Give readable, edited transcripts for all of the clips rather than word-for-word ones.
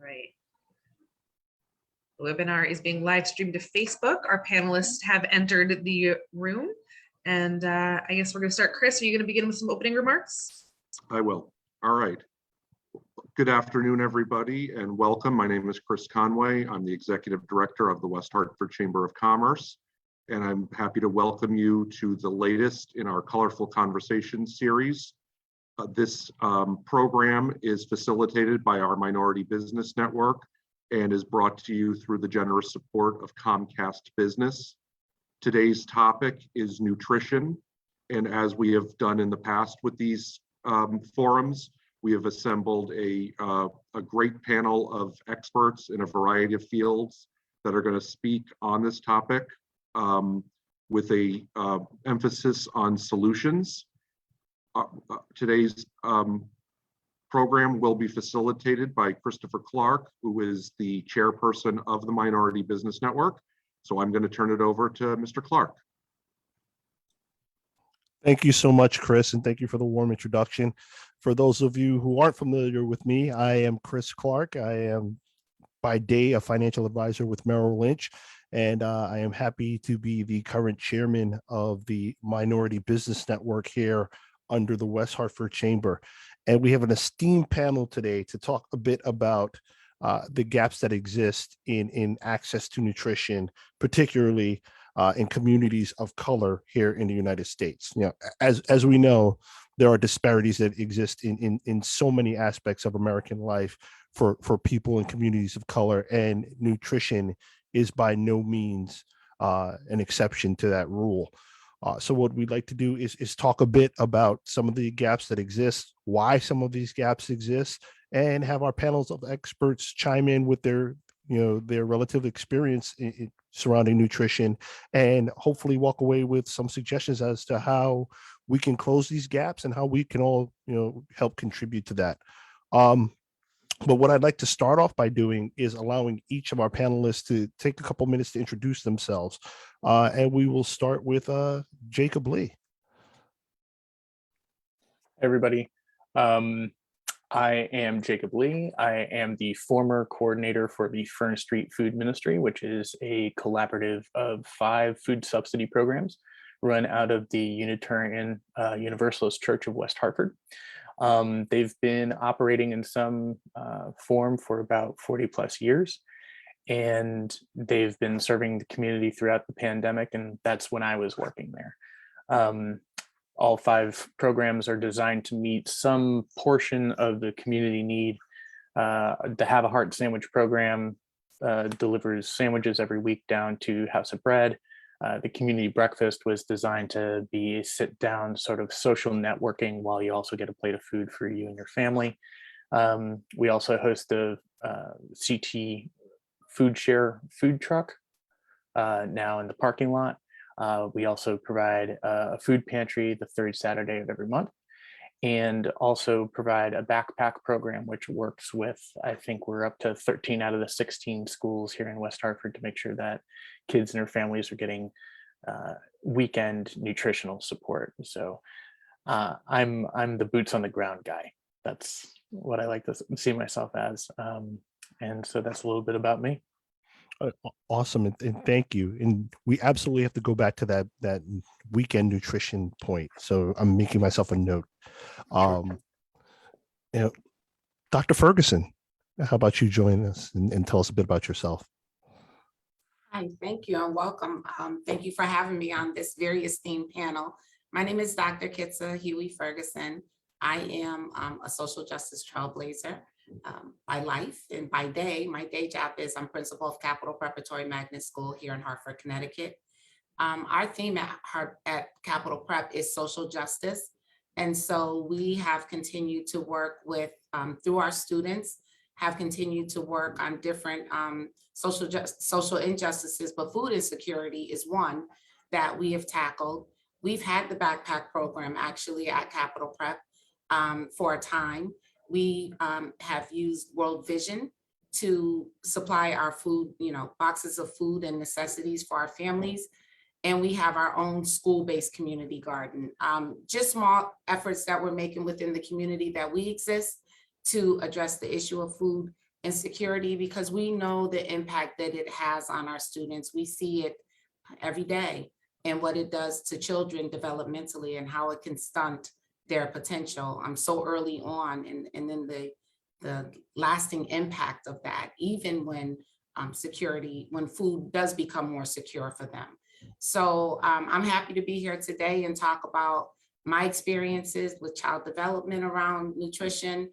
Right. The webinar is being live streamed to Facebook. Our panelists have entered the room. And I guess we're going to start. Chris, are you going to begin with some opening remarks? I will. All right. Good afternoon, everybody, and welcome. My name is Chris Conway. I'm the Executive Director of the West Hartford Chamber of Commerce, and I'm happy to welcome you to the latest in our Colorful Conversations series. This program is facilitated by our Minority Business Network and is brought to you through the generous support of Comcast Business. Today's topic is nutrition, and as we have done in the past with these forums, we have assembled a great panel of experts in a variety of fields that are going to speak on this topic with a emphasis on solutions. Today's program will be facilitated by Christopher Clark, who is the chairperson of the Minority Business Network. So I'm going to turn it over to Mr. Clark. Thank you so much, Chris, and thank you for the warm introduction. For those of you who aren't familiar with me, I am Chris Clark. I am by day a financial advisor with Merrill Lynch, and I am happy to be the current chairman of the Minority Business Network here under the West Hartford Chamber. And we have an esteemed panel today to talk a bit about the gaps that exist in access to nutrition, particularly in communities of color here in the United States. You know, as we know, there are disparities that exist in so many aspects of American life for people in communities of color, and nutrition is by no means an exception to that rule. So what we'd like to do is talk a bit about some of the gaps that exist, why some of these gaps exist, and have our panels of experts chime in with their relative experience surrounding nutrition, and hopefully walk away with some suggestions as to how we can close these gaps and how we can all help contribute to that. But what I'd like to start off by doing is allowing each of our panelists to take a couple minutes to introduce themselves. And we will start with Jacob Lee. Hey everybody. I am Jacob Lee. I am the former coordinator for the Fern Street Food Ministry, which is a collaborative of 5 food subsidy programs run out of the Unitarian Universalist Church of West Hartford. They've been operating in some form for about 40 plus years, and they've been serving the community throughout the pandemic, and that's when I was working there. All 5 programs are designed to meet some portion of the community need. The Have a Heart sandwich program delivers sandwiches every week down to House of Bread. The community breakfast was designed to be a sit-down sort of social networking while you also get a plate of food for you and your family. We also host the CT Food Share food truck now in the parking lot. We also provide a food pantry the 3rd Saturday of every month, and also provide a backpack program, which works with, I think we're up to 13 out of the 16 schools here in West Hartford to make sure that kids and their families are getting weekend nutritional support. So I'm the boots on the ground guy. That's what I like to see myself as. And so that's a little bit about me. Awesome, and thank you. And we absolutely have to go back to that weekend nutrition point. So I'm making myself a note. Dr. Ferguson, how about you join us and tell us a bit about yourself? Hi, thank you and welcome. Thank you for having me on this very esteemed panel. My name is Dr. Kitsa Huey Ferguson. I am a social justice trailblazer by life, and by day, my day job is I'm principal of Capital Preparatory Magnet School here in Hartford, Connecticut. Our theme at Capital Prep is social justice. And so we have continued to work with, through our students, have continued to work on different social injustices, but food insecurity is one that we have tackled. We've had the backpack program actually at Capital Prep for a time. We have used World Vision to supply our food, boxes of food and necessities for our families. And we have our own school-based community garden. Just small efforts that we're making within the community that we exist to address the issue of food insecurity, because we know the impact that it has on our students. We see it every day and what it does to children developmentally and how it can stunt their potential so early on, and then the lasting impact of that, even when when food does become more secure for them. So I'm happy to be here today and talk about my experiences with child development around nutrition,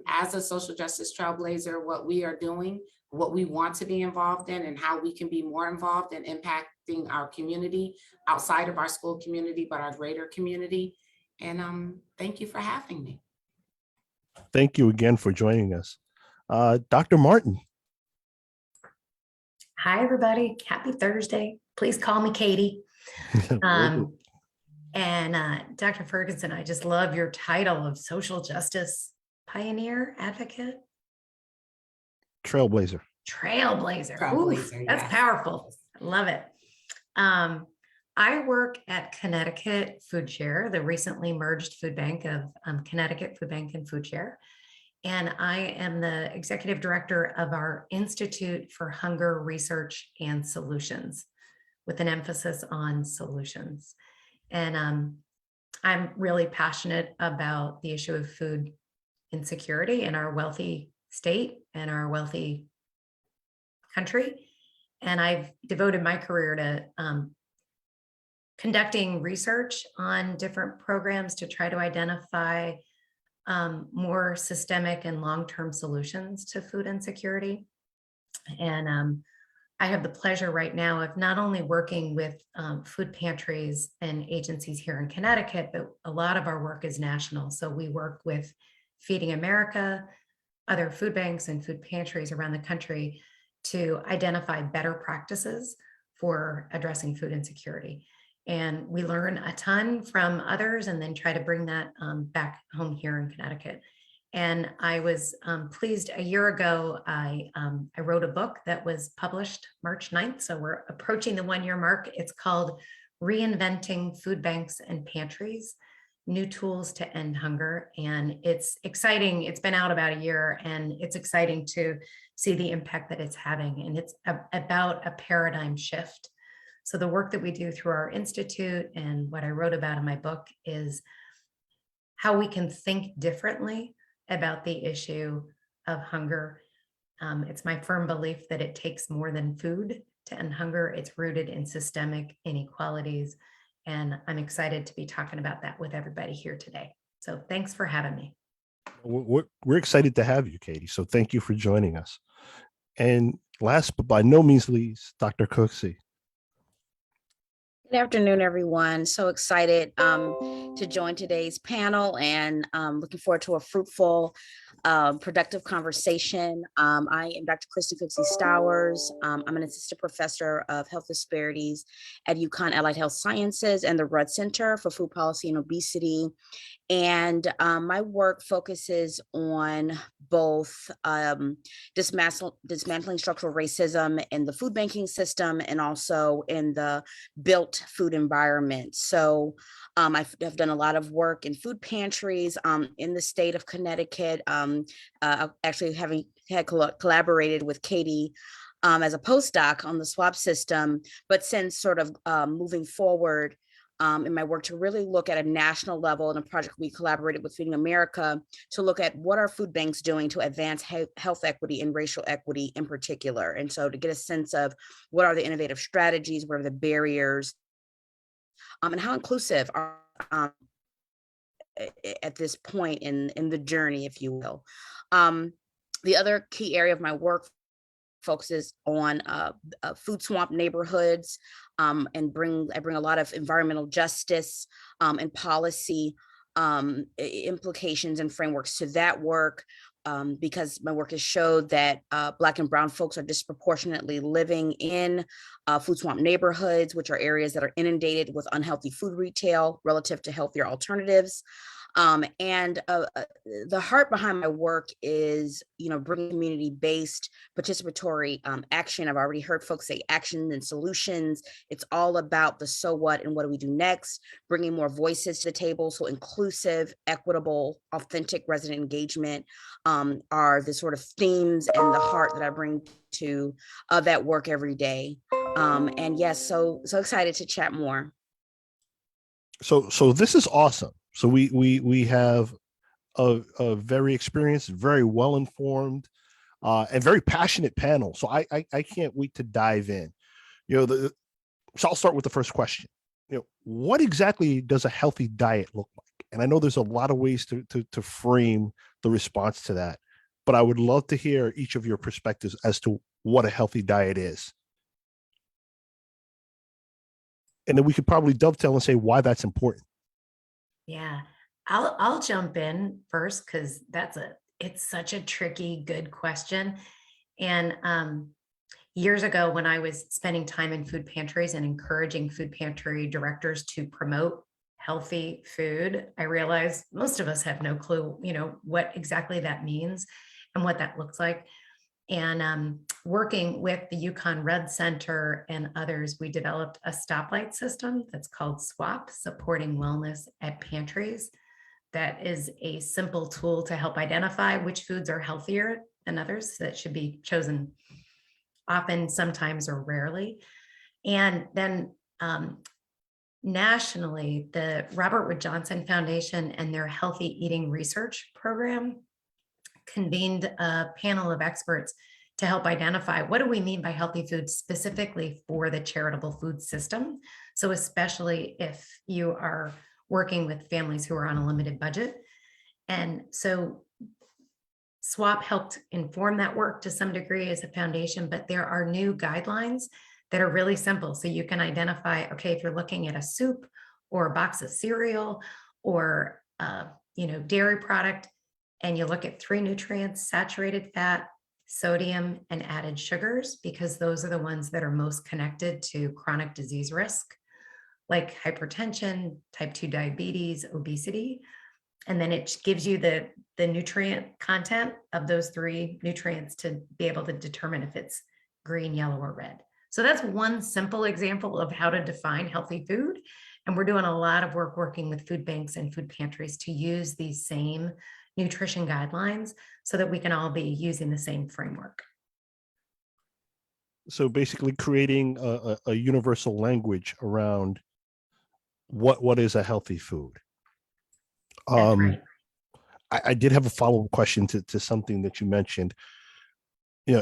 as a social justice trailblazer, what we are doing, what we want to be involved in, and how we can be more involved in impacting our community outside of our school community, but our greater community. And thank you for having me. Thank you again for joining us. Dr. Martin. Hi, everybody. Happy Thursday. Please call me Katie. Dr. Ferguson, I just love your title of social justice pioneer, advocate, Trailblazer. trailblazer. Trailblazer, Ooh, that's yes. powerful. I love it. I work at Connecticut Food Share, the recently merged food bank of Connecticut Food Bank and Food Share. And I am the executive director of our Institute for Hunger Research and Solutions, with an emphasis on solutions. And I'm really passionate about the issue of food insecurity in our wealthy state and our wealthy country. And I've devoted my career to conducting research on different programs to try to identify more systemic and long-term solutions to food insecurity. And I have the pleasure right now of not only working with food pantries and agencies here in Connecticut, but a lot of our work is national. So we work with Feeding America, other food banks and food pantries around the country to identify better practices for addressing food insecurity. And we learn a ton from others and then try to bring that back home here in Connecticut. And I was pleased a year ago, I wrote a book that was published March 9th. So we're approaching the 1-year mark. It's called Reinventing Food Banks and Pantries, New Tools to End Hunger. And it's exciting. It's been out about a year and it's exciting to see the impact that it's having. And it's about a paradigm shift. So the work that we do through our institute and what I wrote about in my book is how we can think differently about the issue of hunger. It's my firm belief that it takes more than food to end hunger. It's rooted in systemic inequalities. And I'm excited to be talking about that with everybody here today. So thanks for having me. We're excited to have you, Katie. So thank you for joining us. And last but by no means least, Dr. Cooksey. Good afternoon, everyone. So excited to join today's panel and looking forward to a fruitful, productive conversation. I am Dr. Kristen Cooksey Stowers. I'm an assistant professor of health disparities at UConn Allied Health Sciences and the Rudd Center for Food Policy and Obesity. And my work focuses on both dismantling structural racism in the food banking system and also in the built food environment. So I have done a lot of work in food pantries in the state of Connecticut, actually having had collaborated with Katie as a postdoc on the SWAP system, but since sort of moving forward in my work to really look at a national level in a project we collaborated with Feeding America to look at what are food banks doing to advance health equity and racial equity in particular. And so to get a sense of what are the innovative strategies, what are the barriers, and how inclusive are at this point in the journey, if you will. The other key area of my work focuses on food swamp neighborhoods and I bring a lot of environmental justice and policy implications and frameworks to that work because my work has showed that Black and Brown folks are disproportionately living in food swamp neighborhoods, which are areas that are inundated with unhealthy food retail relative to healthier alternatives. The heart behind my work is, bringing community-based participatory action. I've already heard folks say action and solutions. It's all about the so what and what do we do next, bringing more voices to the table. So inclusive, equitable, authentic resident engagement are the sort of themes and the heart that I bring to that work every day. And yes, so excited to chat more. So this is awesome. So we have a very experienced, very well informed, and very passionate panel. So I can't wait to dive in. So I'll start with the first question. What exactly does a healthy diet look like? And I know there's a lot of ways to frame the response to that, but I would love to hear each of your perspectives as to what a healthy diet is. And then we could probably dovetail and say why that's important. Yeah, I'll jump in first because it's such a tricky, good question. And years ago, when I was spending time in food pantries and encouraging food pantry directors to promote healthy food, I realized most of us have no clue, what exactly that means and what that looks like. And working with the Yukon Red Center and others, we developed a stoplight system that's called SWAP, Supporting Wellness at Pantries. That is a simple tool to help identify which foods are healthier than others that should be chosen often, sometimes, or rarely. And then nationally, the Robert Wood Johnson Foundation and their Healthy Eating Research Program convened a panel of experts to help identify what do we mean by healthy food specifically for the charitable food system. So especially if you are working with families who are on a limited budget. And so SWAP helped inform that work to some degree as a foundation, but there are new guidelines that are really simple. So you can identify, okay, if you're looking at a soup or a box of cereal or dairy product, and you look at 3 nutrients: saturated fat, sodium, and added sugars, because those are the ones that are most connected to chronic disease risk, like hypertension, type 2 diabetes, obesity. And then it gives you the nutrient content of those 3 nutrients to be able to determine if it's green, yellow, or red. So that's one simple example of how to define healthy food. And we're doing a lot of work working with food banks and food pantries to use these same nutrition guidelines so that we can all be using the same framework. So basically creating a universal language around what is a healthy food. That's right. I did have a follow-up question to something that you mentioned.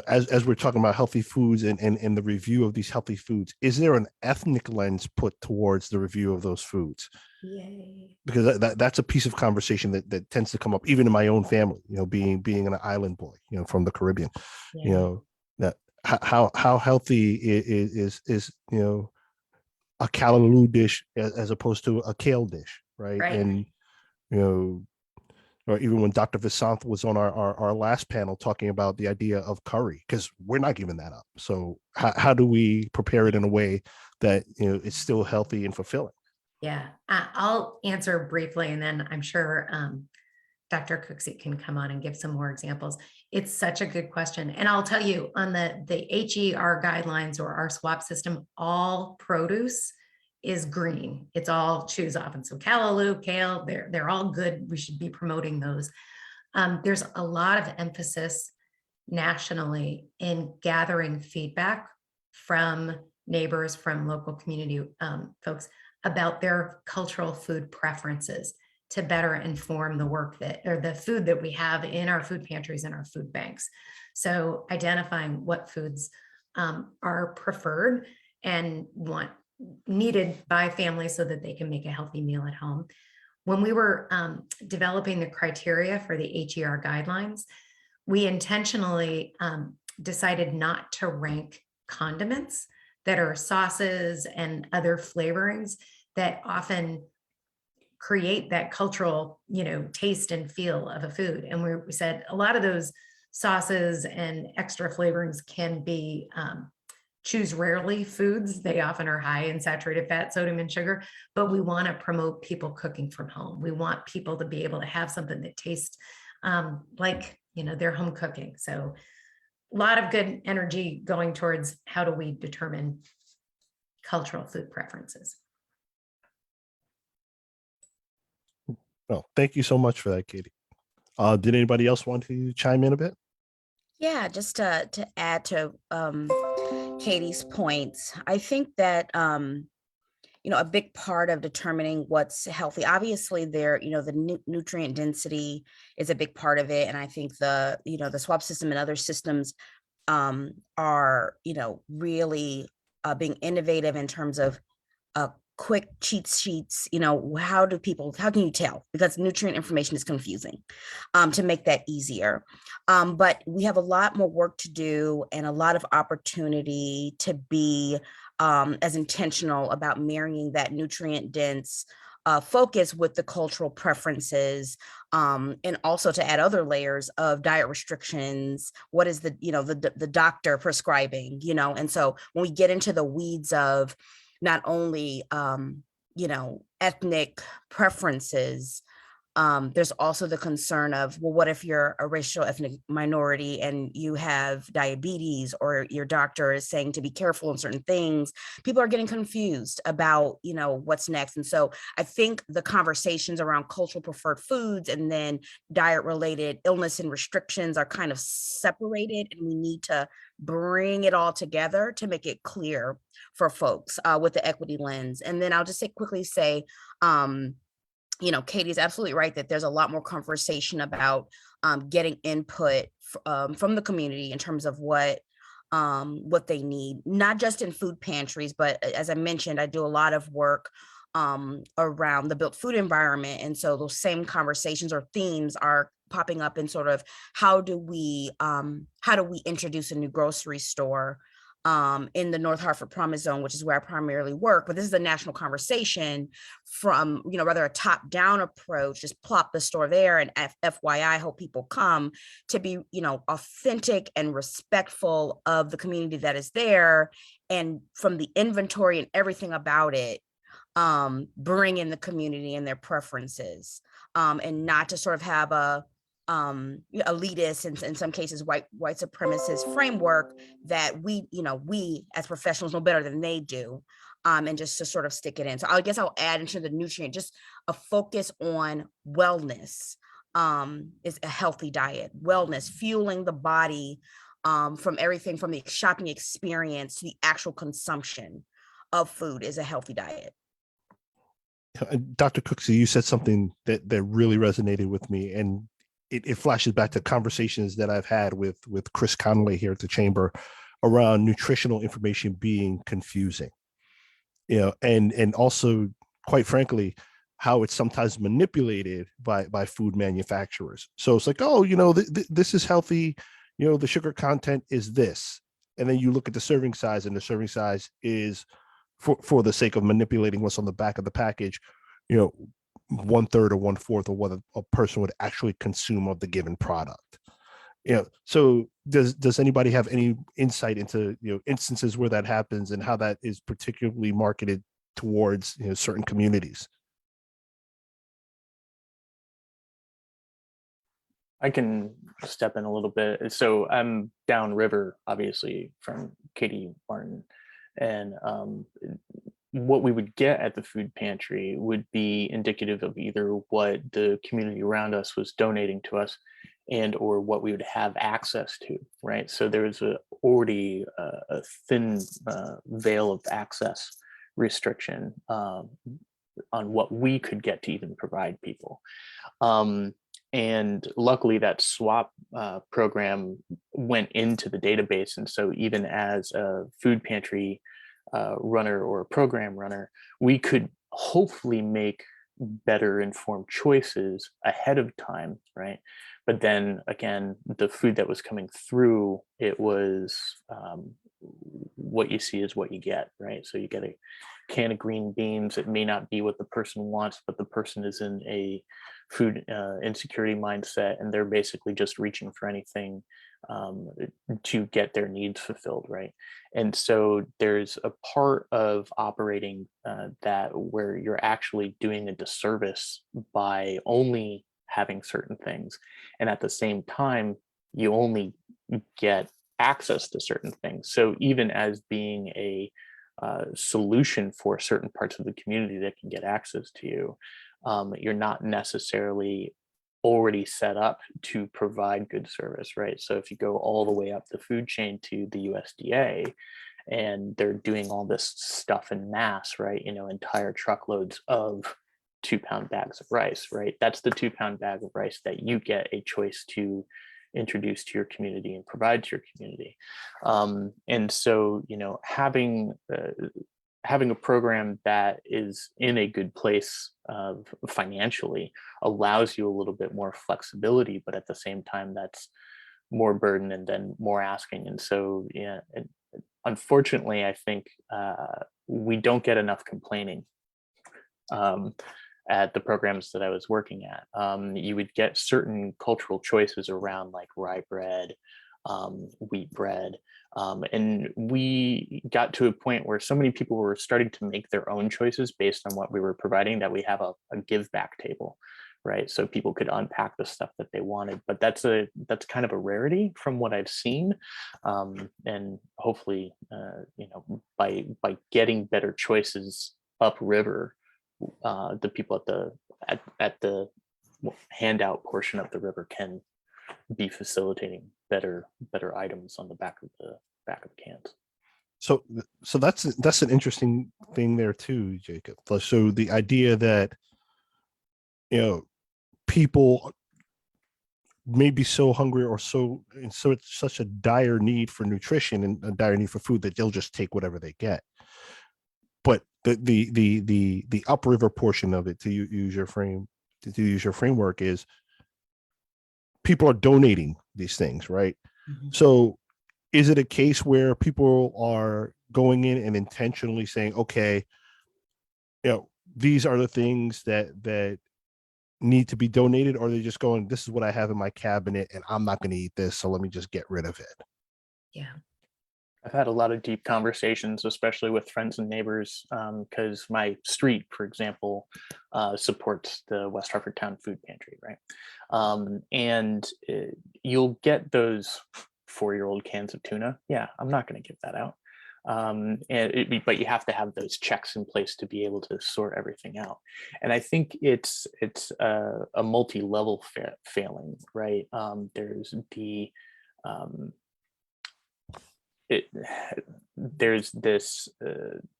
As we're talking about healthy foods and the review of these healthy foods, is there an ethnic lens put towards the review of those foods? Yay. Because that's a piece of conversation that tends to come up even in my own family, being an island boy, from the Caribbean. Yeah. That how healthy is a callaloo dish as opposed to a kale dish, right? And or even when Dr. Vasanth was on our last panel talking about the idea of curry, because we're not giving that up. So how do we prepare it in a way that it's still healthy and fulfilling? Yeah, I'll answer briefly, and then I'm sure Dr. Cooksey can come on and give some more examples. It's such a good question. And I'll tell you, on the HER guidelines or our SWAP system, all produce is green. It's all choose off. And so callaloo, kale, they're all good. We should be promoting those. There's a lot of emphasis nationally in gathering feedback from neighbors, from local community folks about their cultural food preferences to better inform the work or the food that we have in our food pantries and our food banks. So identifying what foods are preferred and needed by families so that they can make a healthy meal at home. When we were developing the criteria for the HER guidelines, we intentionally decided not to rank condiments that are sauces and other flavorings that often create that cultural, taste and feel of a food. And we said a lot of those sauces and extra flavorings can be choose rarely foods. They often are high in saturated fat, sodium, and sugar, but we want to promote people cooking from home. We want people to be able to have something that tastes like, their home cooking. So a lot of good energy going towards how do we determine cultural food preferences. Well, thank you so much for that, Katie. Did anybody else want to chime in a bit? Yeah, just to add to Katie's points, I think that a big part of determining what's healthy, obviously the nutrient density is a big part of it. And I think the swap system and other systems are, really being innovative in terms of quick cheat sheets. How can you tell? Because nutrient information is confusing, to make that easier. But we have a lot more work to do and a lot of opportunity to be as intentional about marrying that nutrient dense focus with the cultural preferences, and also to add other layers of diet restrictions. What is the doctor prescribing, and so when we get into the weeds of not only ethnic preferences, there's also the concern of, well, what if you're a racial ethnic minority and you have diabetes, or your doctor is saying to be careful in certain things? People are getting confused about, what's next. And so I think the conversations around cultural preferred foods and then diet related illness and restrictions are kind of separated, and we need to bring it all together to make it clear for folks with the equity lens. And then I'll just quickly say, Katie's absolutely right that there's a lot more conversation about getting input from the community in terms of what they need, not just in food pantries, but as I mentioned, I do a lot of work around the built food environment. And so those same conversations or themes are popping up in sort of how do we introduce a new grocery store in the North Hartford Promise Zone, which is where I primarily work. But this is a national conversation from, rather a top-down approach, just plop the store there. And FYI, I hope people come to be, authentic and respectful of the community that is there. And from the inventory and everything about it, bring in the community and their preferences, and not to sort of have a elitist and in some cases white supremacist framework that we as professionals know better than they do, and just to sort of stick it in. So I guess I'll add into the nutrient, just a focus on wellness is a healthy diet, wellness, fueling the body from everything from the shopping experience to the actual consumption of food is a healthy diet. Dr. Cooksey, you said something that really resonated with me, and it flashes back to conversations that I've had with Chris Conway here at the Chamber around nutritional information being confusing, and also, quite frankly, how it's sometimes manipulated by food manufacturers. So it's like, oh, this is healthy, the sugar content is this, and then you look at the serving size, and the serving size is for the sake of manipulating what's on the back of the package, 1/3 or 1/4 of what a person would actually consume of the given product. So does anybody have any insight into instances where that happens and how that is particularly marketed towards certain communities? I can step in a little bit. So I'm downriver, obviously, from Katie Martin, and what we would get at the food pantry would be indicative of either what the community around us was donating to us and or what we would have access to, right? So there was already a thin veil of access restriction on what we could get to even provide people. And luckily that swap program went into the database. And so even as a food pantry runner or a program runner, we could hopefully make better informed choices ahead of time, right? But then again, the food that was coming through, it was what you see is what you get, right? So you get a can of green beans. It may not be what the person wants, but the person is in a food insecurity mindset, and they're basically just reaching for anything to get their needs fulfilled, right? And so there's a part of operating that where you're actually doing a disservice by only having certain things, and at the same time you only get access to certain things. So even as being a solution for certain parts of the community that can get access to you, you're not necessarily already set up to provide good service, right? So if you go all the way up the food chain to the USDA, and they're doing all this stuff in mass, right? You know, entire truckloads of 2-pound bags of rice, right? That's the 2-pound bag of rice that you get a choice to introduce to your community and provide to your community. And so, you know, having a program that is in a good place financially allows you a little bit more flexibility, but at the same time, that's more burden and then more asking. And so, yeah, unfortunately, I think we don't get enough complaining at the programs that I was working at. You would get certain cultural choices around like rye bread, wheat bread. And we got to a point where so many people were starting to make their own choices based on what we were providing that we have a give back table, right? So people could unpack the stuff that they wanted, but that's kind of a rarity from what I've seen. And hopefully, you know, by getting better choices upriver, the people at the handout portion of the river can be facilitating better items on the back of the cans. So that's an interesting thing there too, Jacob. So the idea that, you know, people may be so hungry or so it's such a dire need for nutrition and a dire need for food that they'll just take whatever they get. But the upriver portion of it, to use your framework, is people are donating these things, right? Mhm. So is it a case where people are going in and intentionally saying, okay, you know, these are the things that need to be donated, or are they just going, this is what I have in my cabinet and I'm not going to eat this, so let me just get rid of it? Yeah. I've had a lot of deep conversations, especially with friends and neighbors, because my street, for example, supports the West Hartford Town Food Pantry, right? And you'll get those 4-year-old cans of tuna. Yeah, I'm not going to give that out. But you have to have those checks in place to be able to sort everything out. And I think it's a multi-level failing, right? There's the there's this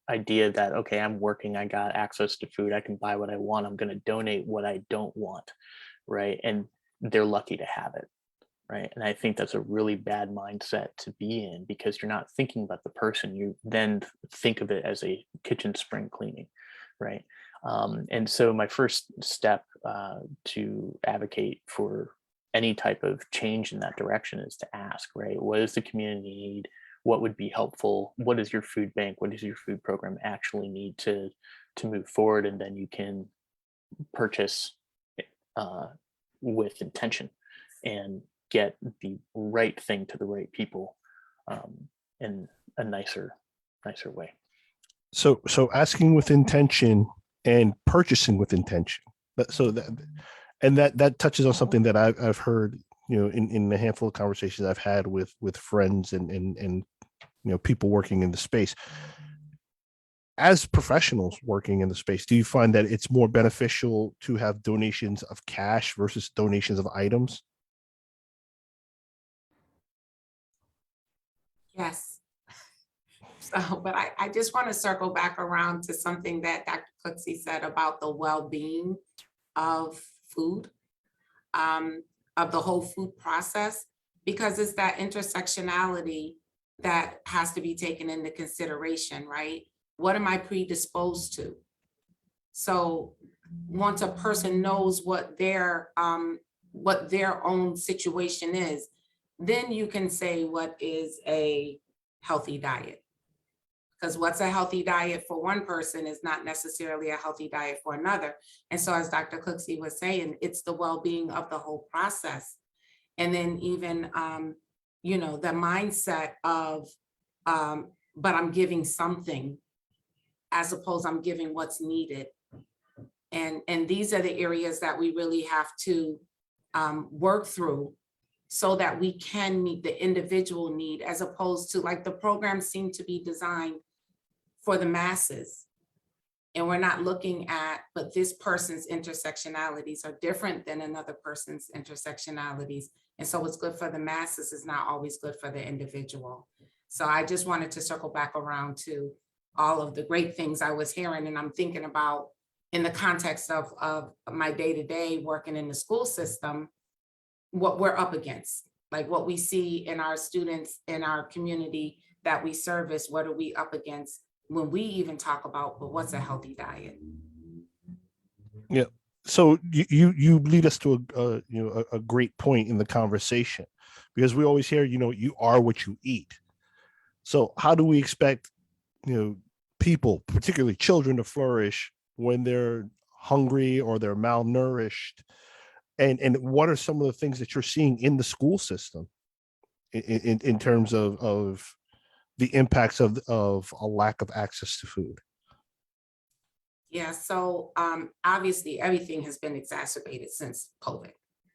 idea that, okay, I'm working, I got access to food, I can buy what I want, I'm going to donate what I don't want, right? And they're lucky to have it, right? And I think that's a really bad mindset to be in, because you're not thinking about the person, you then think of it as a kitchen spring cleaning, right? And so my first step to advocate for any type of change in that direction is to ask, right? What does the community need? What would be helpful? What does your food bank, what does your food program actually need to move forward? And then you can purchase with intention and get the right thing to the right people in a nicer way. So asking with intention and purchasing with intention. So that touches on something that I've heard, you know, in a handful of conversations I've had with friends and you know, people working in the space. As professionals working in the space, do you find that it's more beneficial to have donations of cash versus donations of items? Yes. So, but I just want to circle back around to something that Dr. Cooksey said about the well-being of food, of the whole food process, because it's that intersectionality that has to be taken into consideration, right? What am I predisposed to? So once a person knows what their own situation is, then you can say what is a healthy diet. because what's a healthy diet for one person is not necessarily a healthy diet for another. And so as Dr. Cooksey was saying, it's the well-being of the whole process. And then even, you know, the mindset of, but I'm giving something as opposed I'm giving what's needed. And these are the areas that we really have to work through so that we can meet the individual need, as opposed to, like, the programs seem to be designed for the masses. And we're not looking at, but this person's intersectionalities are different than another person's intersectionalities. And so what's good for the masses is not always good for the individual. So I just wanted to circle back around to all of the great things I was hearing. And I'm thinking about, in the context of my day-to-day working in the school system, what we're up against, like what we see in our students in our community that we service. What are we up against when we even talk about, but what's a healthy diet? Yeah. So you lead us to a great point in the conversation, because we always hear, you are what you eat. So how do we expect, people, particularly children, to flourish when they're hungry or they're malnourished? And what are some of the things that you're seeing in the school system in terms of the impacts of a lack of access to food? Yeah, so obviously everything has been exacerbated since COVID,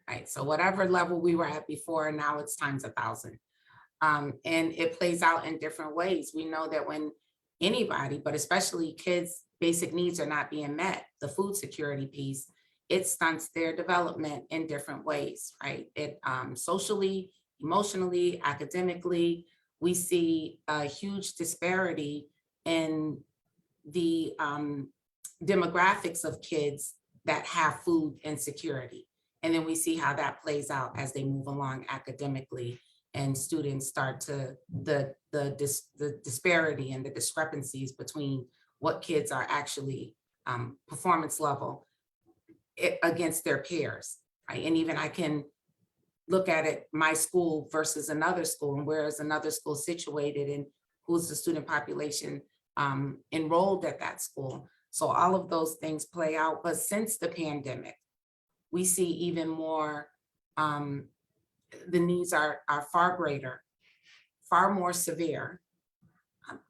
right? So whatever level we were at before, now it's times 1,000. And it plays out in different ways. We know that when anybody, but especially kids, basic needs are not being met, the food security piece, it stunts their development in different ways, right? It socially, emotionally, academically, we see a huge disparity in the demographics of kids that have food insecurity. And then we see how that plays out as they move along academically, and students start to, the disparity and the discrepancies between what kids are actually performance level against their peers, right? And even I can look at it, my school versus another school, and where is another school situated, and who's the student population enrolled at that school. So all of those things play out. But since the pandemic, we see even more, the needs are far greater, far more severe.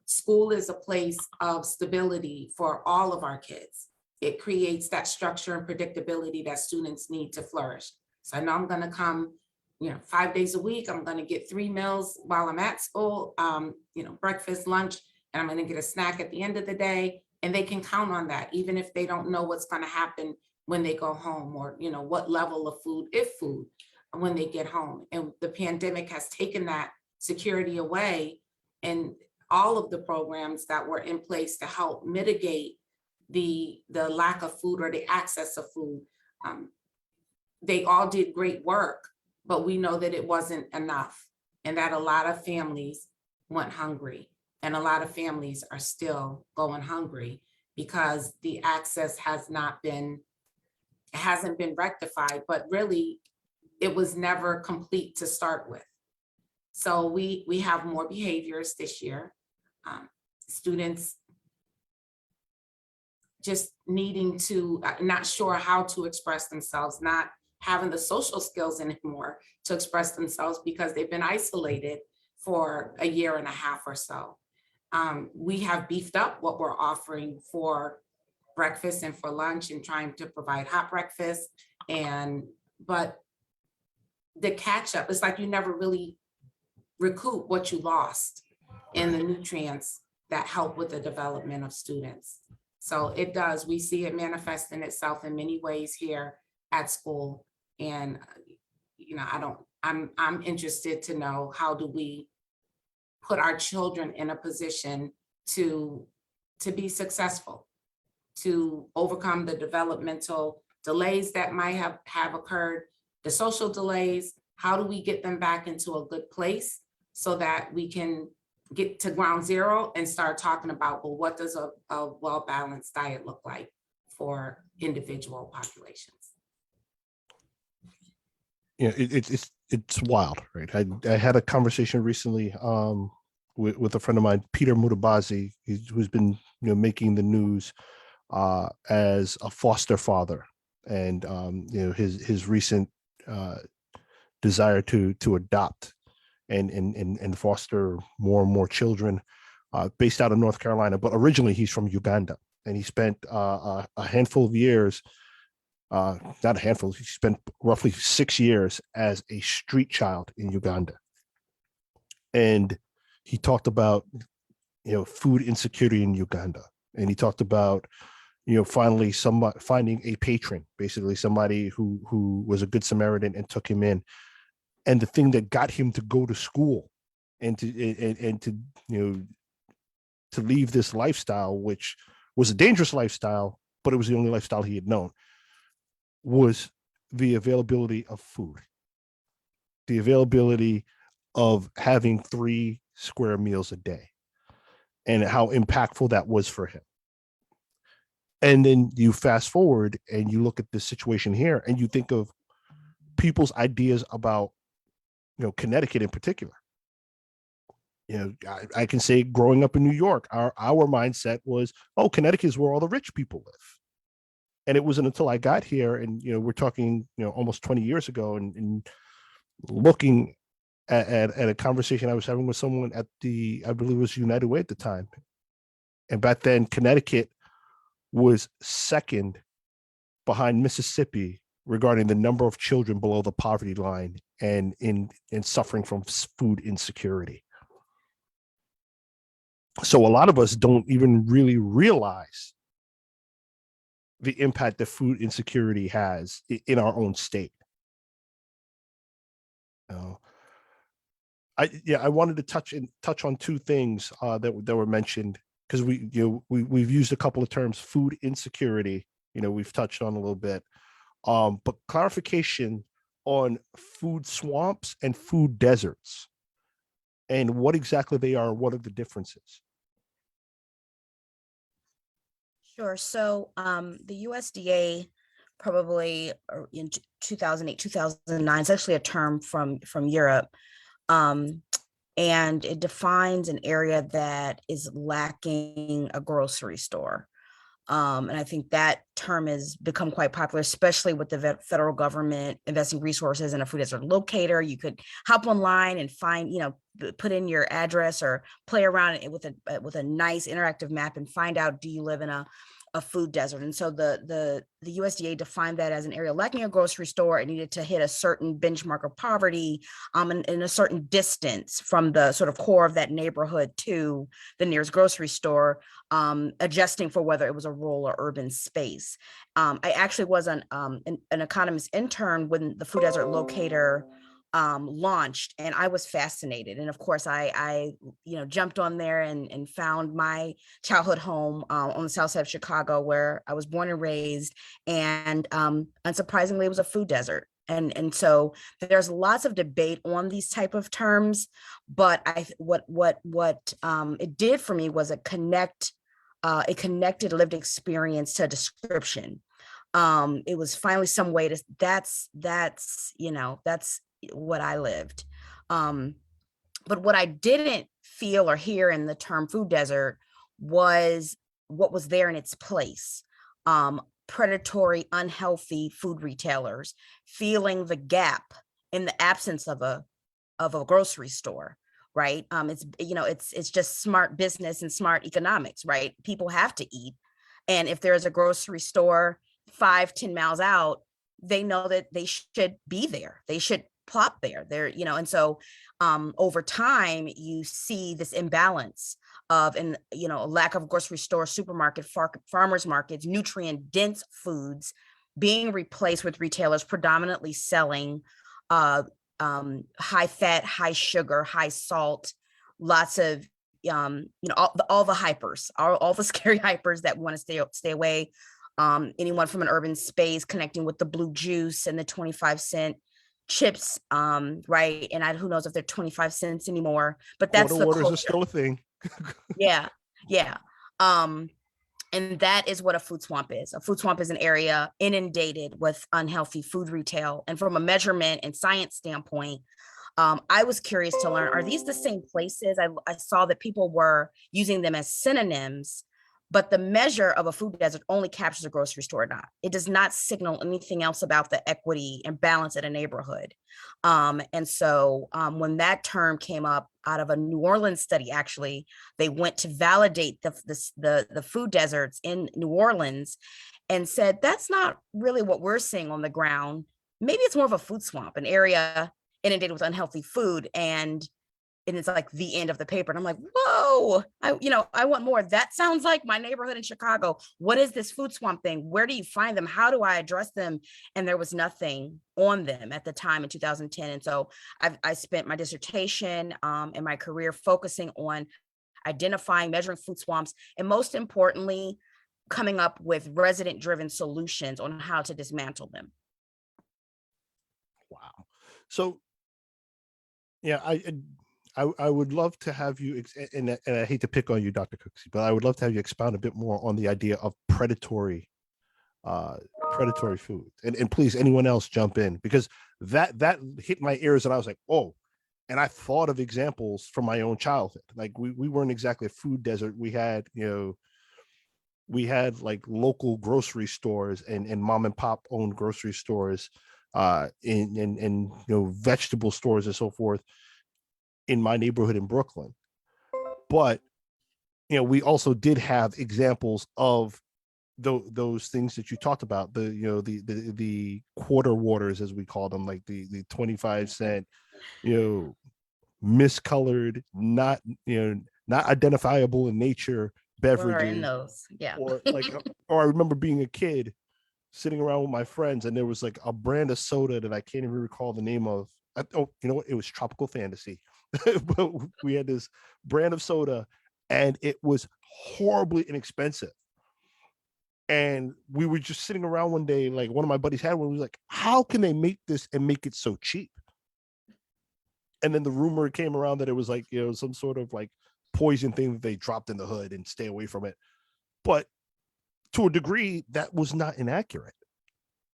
School is a place of stability for all of our kids. It creates that structure and predictability that students need to flourish. So I know I'm gonna come, 5 days a week, I'm gonna get 3 meals while I'm at school, breakfast, lunch, and I'm gonna get a snack at the end of the day. And they can count on that, even if they don't know what's gonna happen when they go home, or, what level of food, if food, when they get home. And the pandemic has taken that security away, and all of the programs that were in place to help mitigate the lack of food or the access of food, they all did great work, but we know that it wasn't enough, and that a lot of families went hungry, and a lot of families are still going hungry because the access hasn't been rectified, but really it was never complete to start with. So we have more behaviors this year. Students just needing to, not sure how to express themselves, not having the social skills anymore to express themselves because they've been isolated for a year and a half or so. We have beefed up what we're offering for breakfast and for lunch, and trying to provide hot breakfast. But the catch up, it's like you never really recoup what you lost in the nutrients that help with the development of students. So it does, we see it manifesting itself in many ways here at school. And, I'm interested to know, how do we put our children in a position to be successful, to overcome the developmental delays that might have occurred, the social delays? How do we get them back into a good place so that we can get to ground zero and start talking about, well, what does a well-balanced diet look like for individual populations? It's wild, right? I had a conversation recently with a friend of mine, Peter Mutabazi, who's been making the news as a foster father, and his recent desire to adopt and foster more and more children, based out of North Carolina, but originally he's from Uganda, and he spent a handful of years. Not a handful. He spent roughly 6 years as a street child in Uganda, and he talked about food insecurity in Uganda, and he talked about finally finding a patron, basically somebody who was a good Samaritan and took him in, and the thing that got him to go to school and to to leave this lifestyle, which was a dangerous lifestyle, but it was the only lifestyle he had known, was the availability of food, the availability of having 3 square meals a day, and how impactful that was for him. And then you fast forward and you look at this situation here, and you think of people's ideas about, Connecticut in particular. I can say, growing up in New York, our mindset was, oh, Connecticut is where all the rich people live. And it wasn't until I got here, and we're talking almost 20 years ago, and looking at a conversation I was having with someone at I believe it was United Way at the time, and back then Connecticut was second behind Mississippi regarding the number of children below the poverty line and in suffering from food insecurity. So a lot of us don't even really realize the impact that food insecurity has in our own state. I wanted to touch on 2 things that were mentioned, because we've used a couple of terms. Food insecurity, we've touched on a little bit, but clarification on food swamps and food deserts, and what exactly they are. What are the differences? Sure. So the USDA probably in 2008, 2009, it's actually a term from Europe. And it defines an area that is lacking a grocery store. And I think that term has become quite popular, especially with the federal government investing resources in a food desert locator. You could hop online and find, put in your address or play around with a nice interactive map and find out, do you live in a food desert? And so the USDA defined that as an area lacking a grocery store. It needed to hit a certain benchmark of poverty, in a certain distance from the sort of core of that neighborhood to the nearest grocery store, adjusting for whether it was a rural or urban space. I actually was an economist intern when the food desert locator launched, and I was fascinated. And of course, I jumped on there and found my childhood home on the south side of Chicago, where I was born and raised. And unsurprisingly, it was a food desert. And so there's lots of debate on these type of terms, but what it did for me was a connected lived experience to a description. It was finally some way to that's what I lived. But what I didn't feel or hear in the term food desert was what was there in its place. Predatory, unhealthy food retailers feeling the gap in the absence of a grocery store, right? It's just smart business and smart economics, right? People have to eat. And if there's a grocery store 5-10 miles out, they know that they should be there. They should plop there. And so over time, you see this imbalance of a lack of grocery store, supermarket, farmers markets, nutrient dense foods being replaced with retailers predominantly selling high fat, high sugar, high salt, lots of all the hypers, all the scary hypers that we want to stay away. Anyone from an urban space connecting with the blue juice and the 25-cent chips, right? And who knows if they're 25 cents anymore, but that's the waters culture. are still a thing. Yeah. And that is what a food swamp is. A food swamp is an area inundated with unhealthy food retail. And from a measurement and science standpoint, I was curious to learn, are these the same places? I saw that people were using them as synonyms, but the measure of a food desert only captures a grocery store or not. It does not signal anything else about the equity and balance in a neighborhood. And so when that term came up out of a New Orleans study, actually, they went to validate the food deserts in New Orleans and said, that's not really what we're seeing on the ground. Maybe it's more of a food swamp, an area inundated with unhealthy food. And it's like the end of the paper. And I'm like, whoa, I want more. That sounds like my neighborhood in Chicago. What is this food swamp thing? Where do you find them? How do I address them? And there was nothing on them at the time in 2010. And so I spent my dissertation and my career focusing on identifying, measuring food swamps, and most importantly, coming up with resident-driven solutions on how to dismantle them. Wow. So, yeah, I would love to have you, and I hate to pick on you, Dr. Cooksey, but I would love to have you expound a bit more on the idea of predatory food. And please, anyone else jump in, because that hit my ears and I was like, oh, and I thought of examples from my own childhood. Like we weren't exactly a food desert. We had, like local grocery stores and mom and pop owned grocery stores, and vegetable stores and so forth in my neighborhood in Brooklyn. But we also did have examples of those things that you talked about, the quarter waters, as we call them, like the 25-cent miscolored, not identifiable in nature beverages. In those, yeah. Or or I remember being a kid sitting around with my friends and there was like a brand of soda that I can't even recall the name of. Oh, you know what? It was Tropical Fantasy. But we had this brand of soda and it was horribly inexpensive. And we were just sitting around one day, like one of my buddies had one, was like, how can they make this and make it so cheap? And then the rumor came around that it was like, some sort of like poison thing that they dropped in the hood and stay away from it. But to a degree, that was not inaccurate.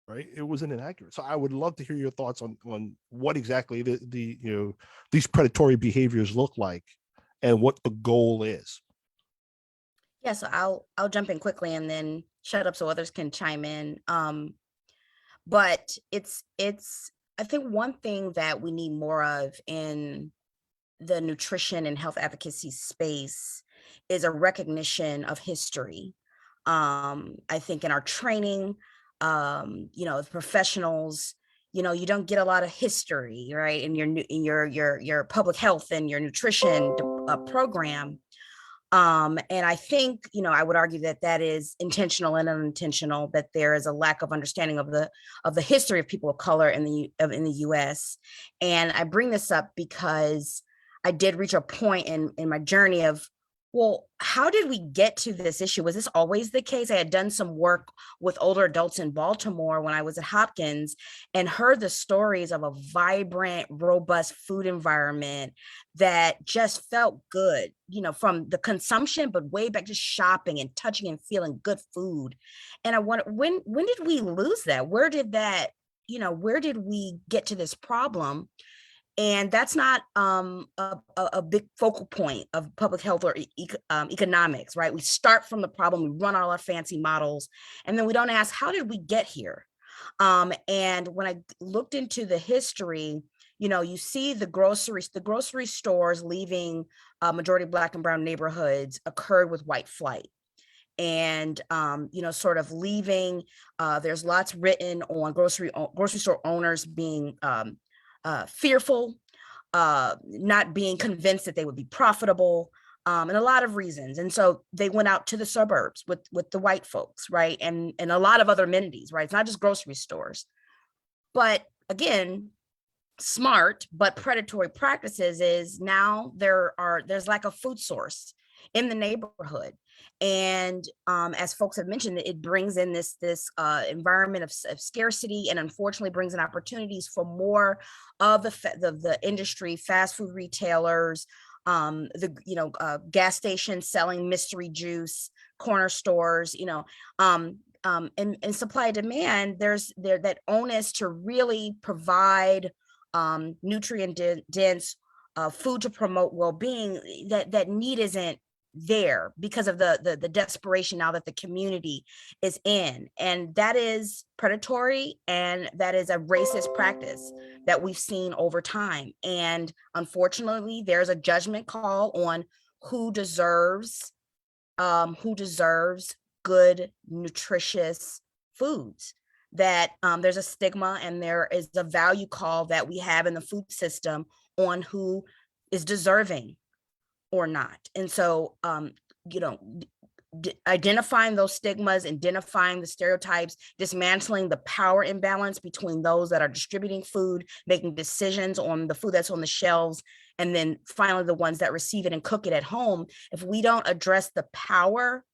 Right, it wasn't inaccurate. So I would love to hear your thoughts on what exactly these predatory behaviors look like and what the goal is. Yeah, so I'll jump in quickly and then shut up so others can chime in. But it's I think one thing that we need more of in the nutrition and health advocacy space is a recognition of history. I think in our training, as professionals, you don't get a lot of history, right? In your public health and your nutrition program. And I think, I would argue that is intentional and unintentional, that there is a lack of understanding of the history of people of color in the US. And I bring this up because I did reach a point in my journey of, well, how did we get to this issue? Was this always the case? I had done some work with older adults in Baltimore when I was at Hopkins and heard the stories of a vibrant, robust food environment that just felt good, from the consumption, but way back to shopping and touching and feeling good food. And I wonder, when did we lose that? Where did we get to this problem? And that's not a big focal point of public health or economics, right? We start from the problem, we run all our fancy models, and then we don't ask, how did we get here? And when I looked into the history, you see the grocery stores leaving majority Black and brown neighborhoods occurred with white flight. And sort of leaving, there's lots written on grocery store owners being fearful, not being convinced that they would be profitable, and a lot of reasons. And so they went out to the suburbs with the white folks, right? And a lot of other amenities, right? It's not just grocery stores. But again, smart but predatory practices is now there's lack of food source in the neighborhood. And as folks have mentioned, it brings in this environment of scarcity, and unfortunately brings in opportunities for more of the industry, fast food retailers, gas stations selling mystery juice, corner stores, and supply and demand. There's that onus to really provide nutrient dense food to promote well-being, that need isn't there because of the desperation now that the community is in. And that is predatory, and that is a racist practice that we've seen over time. And unfortunately, there's a judgment call on who deserves good, nutritious foods. That there's a stigma and there is a value call that we have in the food system on who is deserving or not. And so, identifying those stigmas, identifying the stereotypes, dismantling the power imbalance between those that are distributing food, making decisions on the food that's on the shelves, and then finally the ones that receive it and cook it at home. If we don't address the power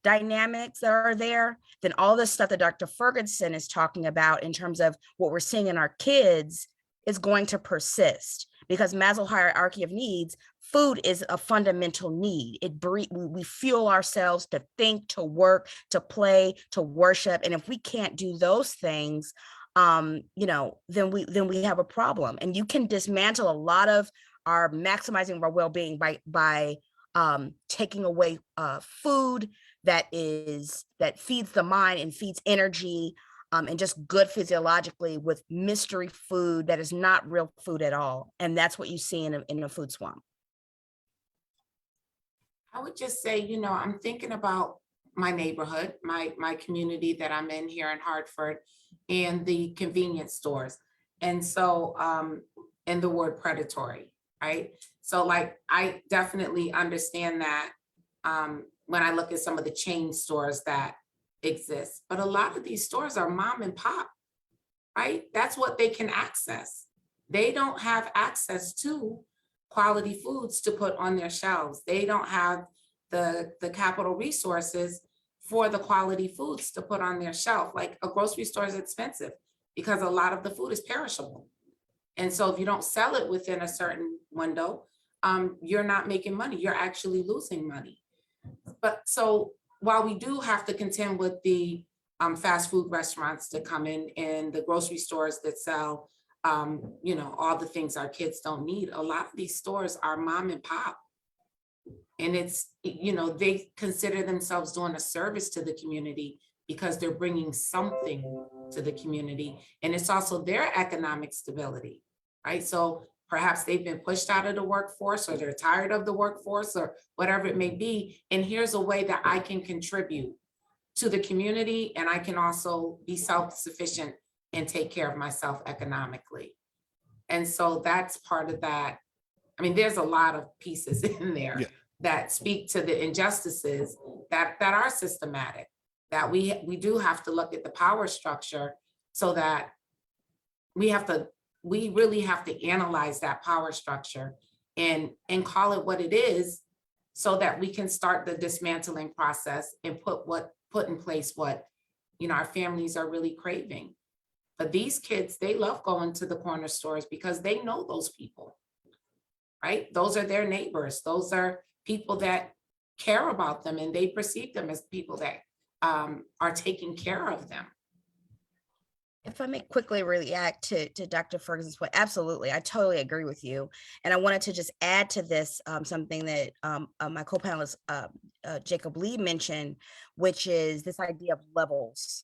dynamics that are there, then all this stuff that Dr. Ferguson is talking about in terms of what we're seeing in our kids is going to persist, because Maslow hierarchy of needs, food is a fundamental need. We fuel ourselves to think, to work, to play, to worship. And if we can't do those things, then we have a problem. And you can dismantle a lot of our maximizing our well-being by taking away food that feeds the mind and feeds energy, and just good physiologically, with mystery food that is not real food at all. And that's what you see in a food swamp. I would just say, I'm thinking about my neighborhood, my community that I'm in here in Hartford, and the convenience stores. And so, and the word predatory, right? So like, I definitely understand that when I look at some of the chain stores that exist, but a lot of these stores are mom and pop, right? That's what they can access. They don't have access to quality foods to put on their shelves. They don't have the capital resources for the quality foods to put on their shelf. Like a grocery store is expensive because a lot of the food is perishable. And so if you don't sell it within a certain window, you're not making money, you're actually losing money. But so while we do have to contend with the fast food restaurants that come in and the grocery stores that sell, all the things our kids don't need, a lot of these stores are mom and pop. And it's, they consider themselves doing a service to the community because they're bringing something to the community. And it's also their economic stability, right? So perhaps they've been pushed out of the workforce, or they're tired of the workforce, or whatever it may be. And here's a way that I can contribute to the community, and I can also be self-sufficient and take care of myself economically. And so that's part of that. I mean, there's a lot of pieces in there that speak to the injustices that are systematic, that we do have to look at the power structure, so that we really have to analyze that power structure and call it what it is, so that we can start the dismantling process and put in place what our families are really craving. But these kids, they love going to the corner stores because they know those people, right? Those are their neighbors. Those are people that care about them, and they perceive them as people that are taking care of them. If I may quickly react to Dr. Ferguson's point, absolutely, I totally agree with you. And I wanted to just add to this something that my co-panelist Jacob Lee mentioned, which is this idea of levels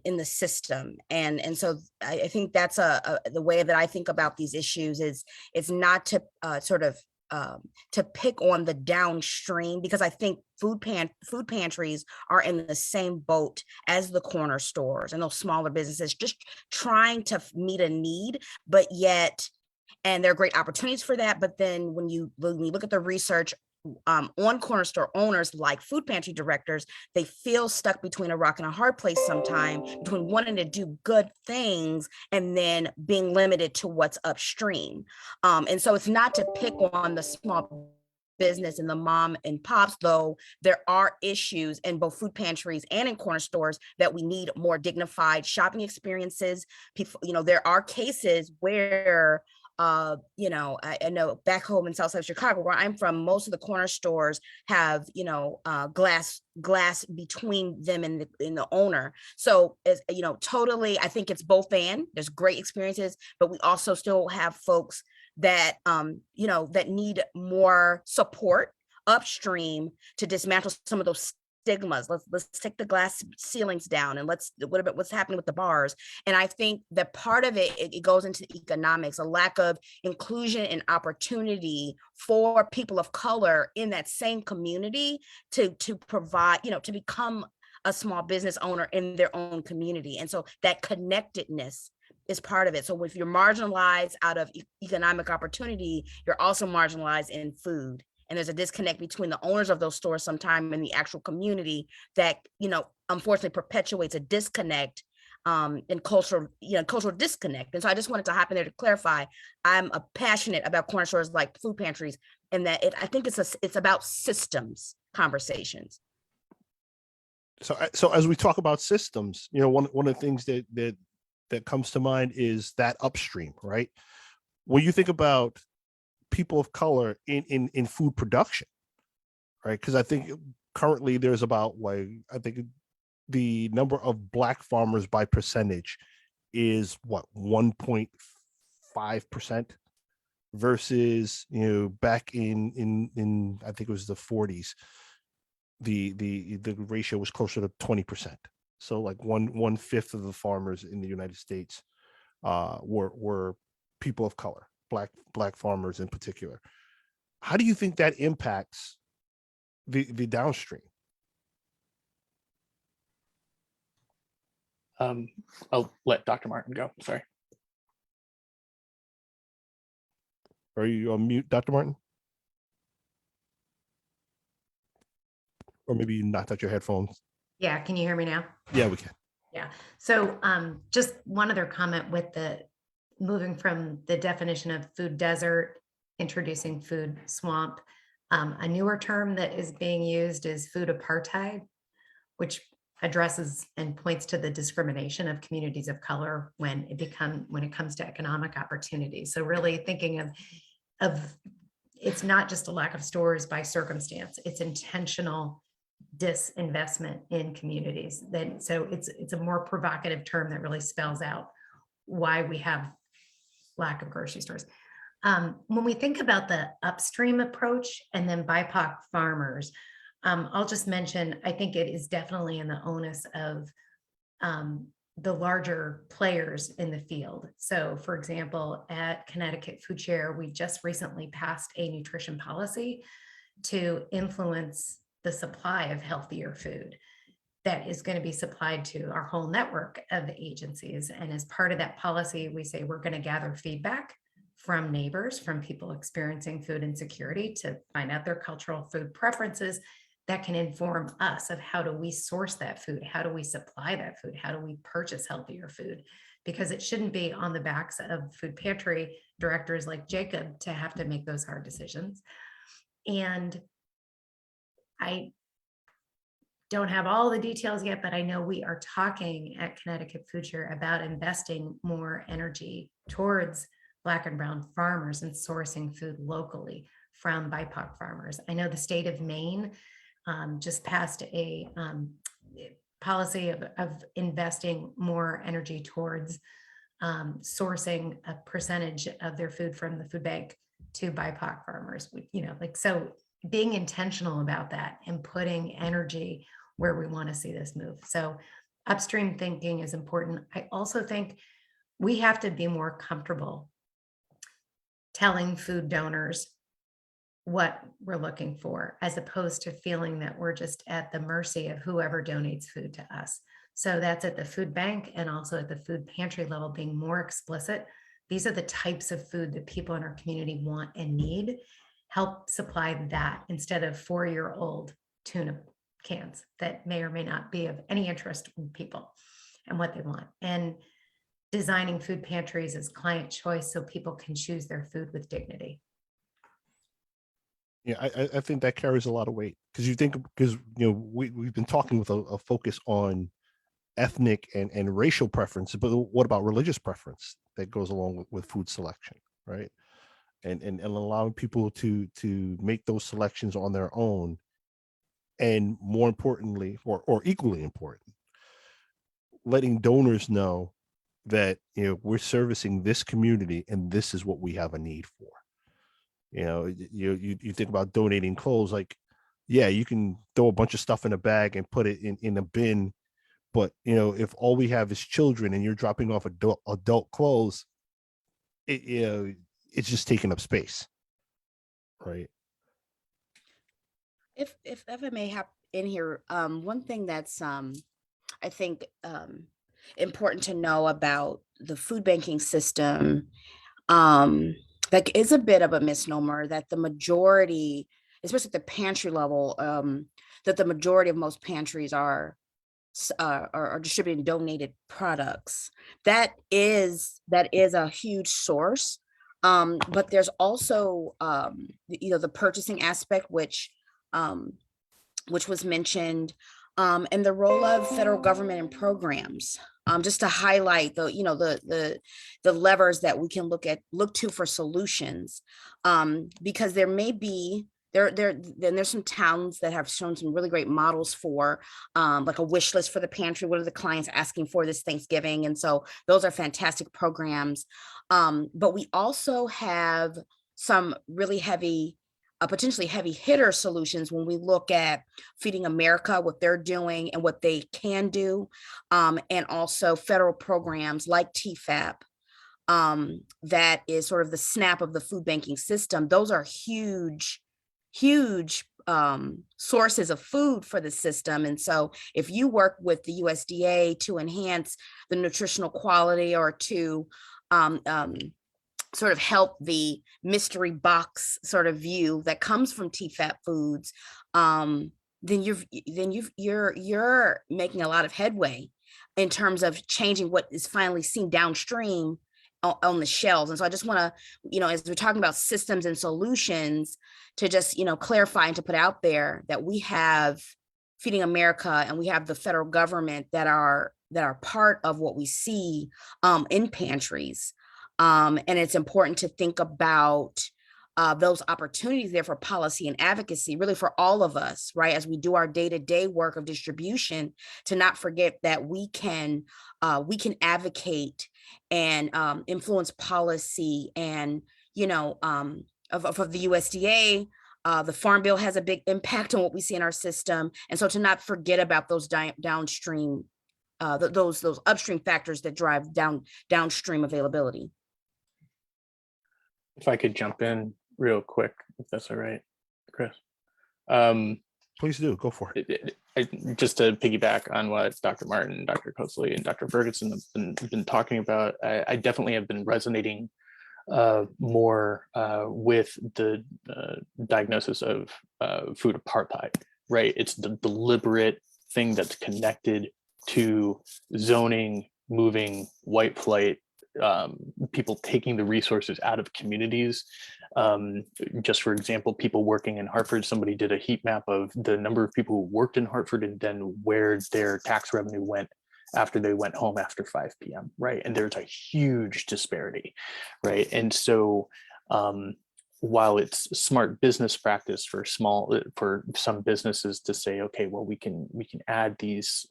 in the system. And so I think that's the way that I think about these issues is it's not to to pick on the downstream, because I think food pantries are in the same boat as the corner stores and those smaller businesses, just trying to meet a need, but yet, and there are great opportunities for that. But then when you look at the research on corner store owners, like food pantry directors, they feel stuck between a rock and a hard place sometimes, between wanting to do good things and then being limited to what's upstream. And so it's not to pick on the small business and the mom and pops, though there are issues in both food pantries and in corner stores that we need more dignified shopping experiences. People, there are cases where I know back home in South Side Chicago, where I'm from, most of the corner stores have, glass between them and the owner. So it's, totally, I think it's both and there's great experiences, but we also still have folks that, that need more support upstream to dismantle some of those stigmas. Let's take the glass ceilings down, and what about what's happening with the bars. And I think that part of it goes into economics, a lack of inclusion and opportunity for people of color in that same community to provide, to become a small business owner in their own community. And so that connectedness is part of it. So if you're marginalized out of economic opportunity, you're also marginalized in food. And there's a disconnect between the owners of those stores sometime and the actual community that, unfortunately perpetuates a disconnect and cultural disconnect. And so I just wanted to hop in there to clarify, I'm passionate about corner stores like food pantries, and that I think it's about systems conversations. So as we talk about systems, one of the things that comes to mind is that upstream, right? When you think about people of color in food production, right? Because I think currently there's about, I think the number of Black farmers by percentage is 1.5% versus, back in I think it was the 40s, the ratio was closer to 20%. So like one fifth of the farmers in the United States were people of color, black farmers in particular. How do you think that impacts the downstream? I'll let Dr. Martin go. Sorry. Are you on mute, Dr. Martin? Or maybe you knocked out your headphones. Yeah, can you hear me now? Yeah, we can. Yeah. So just one other comment with the moving from the definition of food desert, introducing food swamp. A newer term that is being used is food apartheid, which addresses and points to the discrimination of communities of color when it comes to economic opportunities. So really thinking of it's not just a lack of stores by circumstance, it's intentional disinvestment in communities. So it's a more provocative term that really spells out why we have lack of grocery stores. When we think about the upstream approach and then BIPOC farmers, I'll just mention, I think it is definitely in the onus of the larger players in the field. So for example, at Connecticut Food Share, we just recently passed a nutrition policy to influence the supply of healthier food that is going to be supplied to our whole network of agencies. And as part of that policy, we say we're going to gather feedback from neighbors, from people experiencing food insecurity, to find out their cultural food preferences that can inform us of how do we source that food? How do we supply that food? How do we purchase healthier food? Because it shouldn't be on the backs of food pantry directors like Jacob to have to make those hard decisions. And I don't have all the details yet, but I know we are talking at Connecticut Food Share about investing more energy towards Black and brown farmers and sourcing food locally from BIPOC farmers. I know the state of Maine just passed a policy of investing more energy towards sourcing a percentage of their food from the food bank to BIPOC farmers. So being intentional about that and putting energy where we want to see this move. So upstream thinking is important. I also think we have to be more comfortable telling food donors what we're looking for, as opposed to feeling that we're just at the mercy of whoever donates food to us. So that's at the food bank and also at the food pantry level, being more explicit. These are the types of food that people in our community want and need. Help supply that instead of 4-year-old tuna cans that may or may not be of any interest in people and what they want. And designing food pantries as client choice so people can choose their food with dignity. Yeah, I think that carries a lot of weight, because we've been talking with a focus on ethnic and racial preference, but what about religious preference that goes along with food selection? right? And allowing people to make those selections on their own. And more importantly, or equally important, letting donors know that, you know, we're servicing this community and this is what we have a need for. You know, you think about donating clothes, like, yeah, you can throw a bunch of stuff in a bag and put it in a bin. But, you know, if all we have is children and you're dropping off adult clothes, you know, it's just taking up space. Right. If I may have in here, one thing that's I think important to know about the food banking system, like is a bit of a misnomer that the majority, especially at the pantry level, that the majority of most pantries are distributing donated products. That is a huge source. But there's also the purchasing aspect, which was mentioned, and the role of federal government and programs. Just to highlight the levers that we can look to for solutions, because there may be then there's some towns that have shown some really great models for like a wish list for the pantry. What are the clients asking for this Thanksgiving? And so those are fantastic programs. But we also have some really heavy, potentially heavy hitter solutions when we look at Feeding America, what they're doing and what they can do, and also federal programs like TFAP, that is sort of the SNAP of the food banking system. Those are huge sources of food for the system. And so if you work with the USDA to enhance the nutritional quality or to sort of help the mystery box sort of view that comes from TFAP foods, then you're making a lot of headway in terms of changing what is finally seen downstream on the shelves. And so I just want to, as we're talking about systems and solutions, to just, clarify and to put out there that we have Feeding America and we have the federal government that are part of what we see in pantries. And it's important to think about those opportunities there for policy and advocacy, really for all of us, right? As we do our day-to-day work of distribution, to not forget that we can advocate and influence policy. And, of the USDA, the Farm Bill has a big impact on what we see in our system. And so to not forget about those downstream, those upstream factors that drive downstream availability. If I could jump in real quick, if that's all right, Chris. Please do, go for it. Just to piggyback on what Dr. Martin, Dr. Cosley, and Dr. Ferguson have been talking about, I definitely have been resonating more with the diagnosis of food apartheid, right? It's the deliberate thing that's connected to zoning, moving, white flight, people taking the resources out of communities. Just for example, people working in Hartford, somebody did a heat map of the number of people who worked in Hartford and then where their tax revenue went after they went home after 5 p.m., right? And there's a huge disparity, right? And so while it's smart business practice for some businesses to say, okay, well, we can add these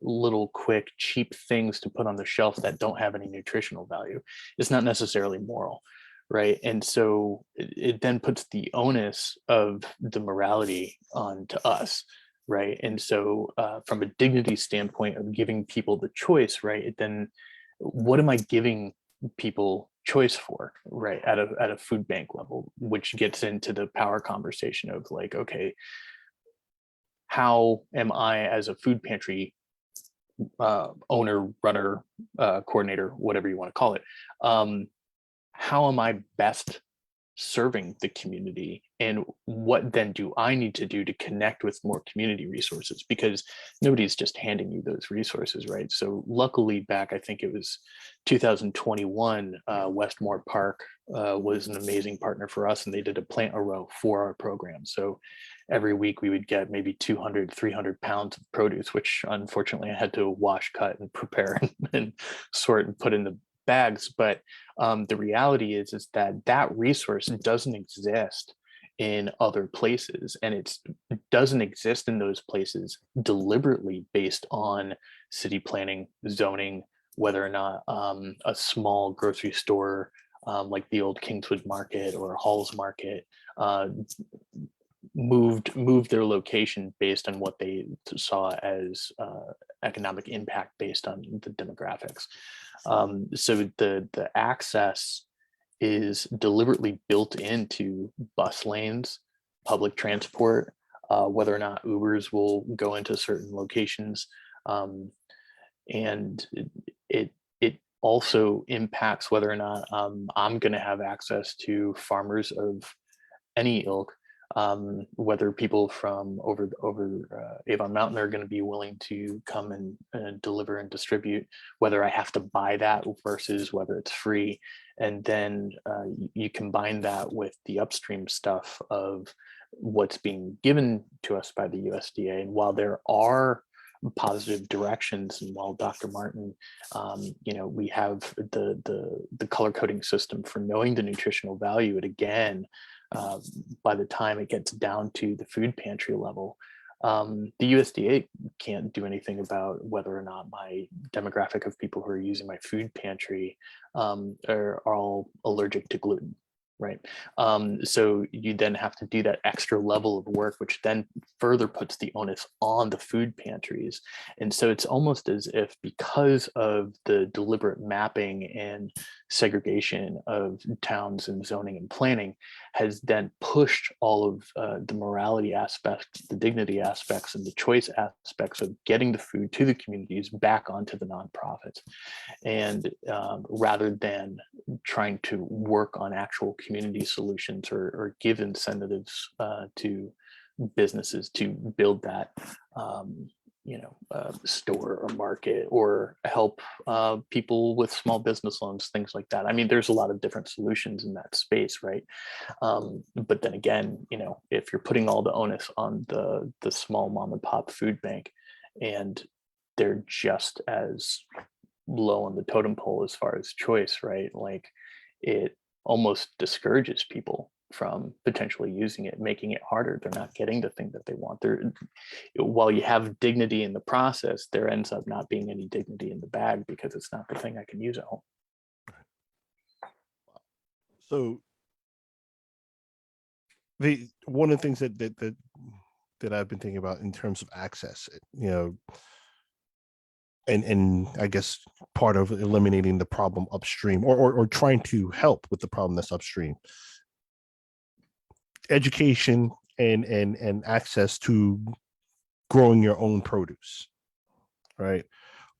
little quick cheap things to put on the shelf that don't have any nutritional value, it's not necessarily moral, right? And so it then puts the onus of the morality on to us, right? And so from a dignity standpoint of giving people the choice, right, then what am I giving people choice for, right, at a food bank level, which gets into the power conversation of like, okay, how am I as a food pantry owner, runner, coordinator, whatever you want to call it, how am I best serving the community, and what then do I need to do to connect with more community resources, because nobody's just handing you those resources, right? So luckily back, I think it was 2021, Westmore Park was an amazing partner for us, and they did a plant a row for our program. So every week we would get maybe 200, 300 pounds of produce, which unfortunately I had to wash, cut, and prepare and sort and put in the bags. But the reality is that that resource doesn't exist in other places, and it doesn't exist in those places deliberately based on city planning, zoning, whether or not a small grocery store like the old Kingswood Market or Halls Market moved their location based on what they saw as economic impact based on the demographics. So the access is deliberately built into bus lanes, public transport, whether or not Ubers will go into certain locations. And it also impacts whether or not I'm going to have access to farmers of any ilk, whether people from over Avon Mountain are going to be willing to come and deliver and distribute, whether I have to buy that versus whether it's free. And then you combine that with the upstream stuff of what's being given to us by the USDA. And while there are positive directions, and while Dr. Martin, we have the color coding system for knowing the nutritional value, it again, by the time it gets down to the food pantry level, the USDA can't do anything about whether or not my demographic of people who are using my food pantry are all allergic to gluten, right? So you then have to do that extra level of work, which then further puts the onus on the food pantries. And so it's almost as if, because of the deliberate mapping and segregation of towns and zoning and planning, has then pushed all of the morality aspects, the dignity aspects, and the choice aspects of getting the food to the communities back onto the nonprofits. And rather than trying to work on actual community solutions or give incentives to businesses to build that store or market, or help people with small business loans, things like that. I mean, there's a lot of different solutions in that space, right? But then again, if you're putting all the onus on the small mom and pop food bank, and they're just as low on the totem pole as far as choice, right? Like, it almost discourages people from potentially using it, making it harder. They're not getting the thing that they want. While you have dignity in the process, there ends up not being any dignity in the bag, because it's not the thing I can use at home. So one of the things that I've been thinking about in terms of access, and I guess part of eliminating the problem upstream, or trying to help with the problem that's upstream, education and access to growing your own produce, right?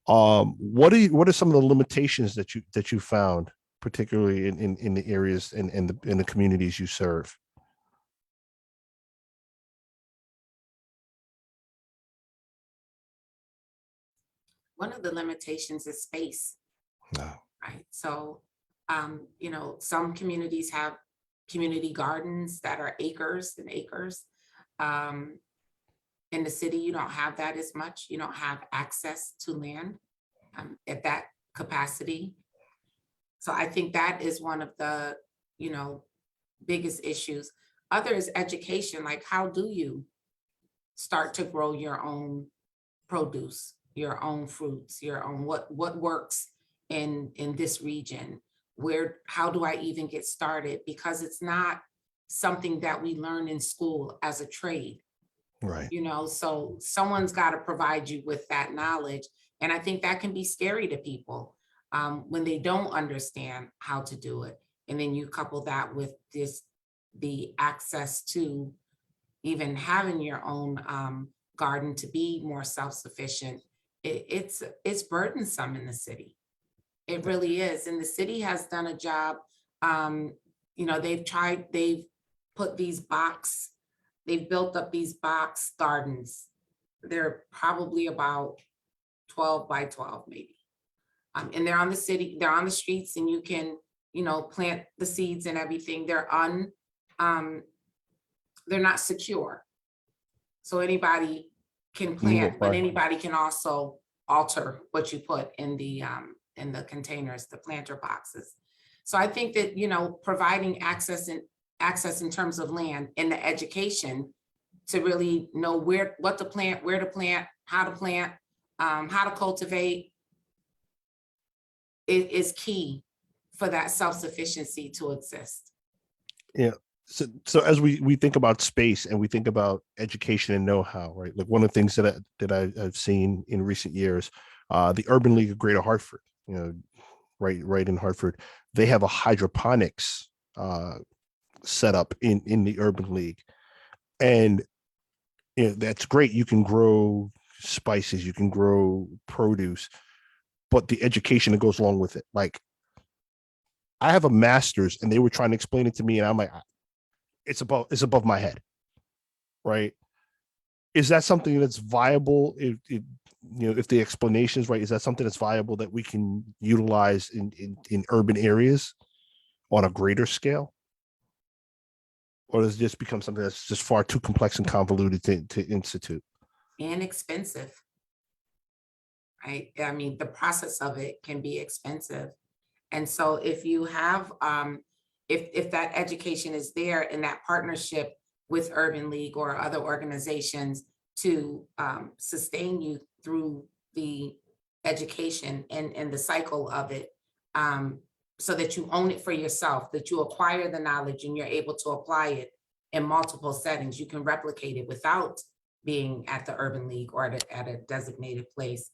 What are some of the limitations that you found, particularly in the areas and in the communities you serve? One of the limitations is space. No. Right. So, some communities have community gardens that are acres and acres. In the city, you don't have that as much. You don't have access to land at that capacity. So I think that is one of the, biggest issues. Other is education. Like, how do you start to grow your own produce, your own fruits, your own what works in this region? How do I even get started? Because it's not something that we learn in school as a trade. Right. So someone's got to provide you with that knowledge. And I think that can be scary to people when they don't understand how to do it. And then you couple that with the access to even having your own garden to be more self-sufficient. It's burdensome in the city. It really is. And the city has done a job. They've built up these box gardens. They're probably about 12 by 12 maybe. And they're on the streets, and you can, plant the seeds and everything. They're not secure. So anybody can plant, but anybody can also alter what you put in the the containers, the planter boxes. So I think that, you know, providing access in terms of land and the education to really know what to plant, where to plant, how to cultivate is key for that self-sufficiency to exist. Yeah. So as we think about space and we think about education and know-how, right? Like one of the things I've seen in recent years, the Urban League of Greater Hartford, you know, right in Hartford, they have a hydroponics set up in the Urban League, and you know that's great. You can grow spices, you can grow produce, but the education that goes along with it, like I have a master's, and they were trying to explain it to me, and I'm like, it's above my head, right? Is that something that's viable? If you know, if the explanation is right, is that something that's viable that we can utilize in urban areas on a greater scale? Or does it just become something that's just far too complex and convoluted to institute? And expensive, right? I mean, the process of it can be expensive. And so if you have, if that education is there in that partnership with Urban League or other organizations to sustain you through the education and the cycle of it, so that you own it for yourself, that you acquire the knowledge and you're able to apply it in multiple settings, you can replicate it without being at the Urban League or at a designated place,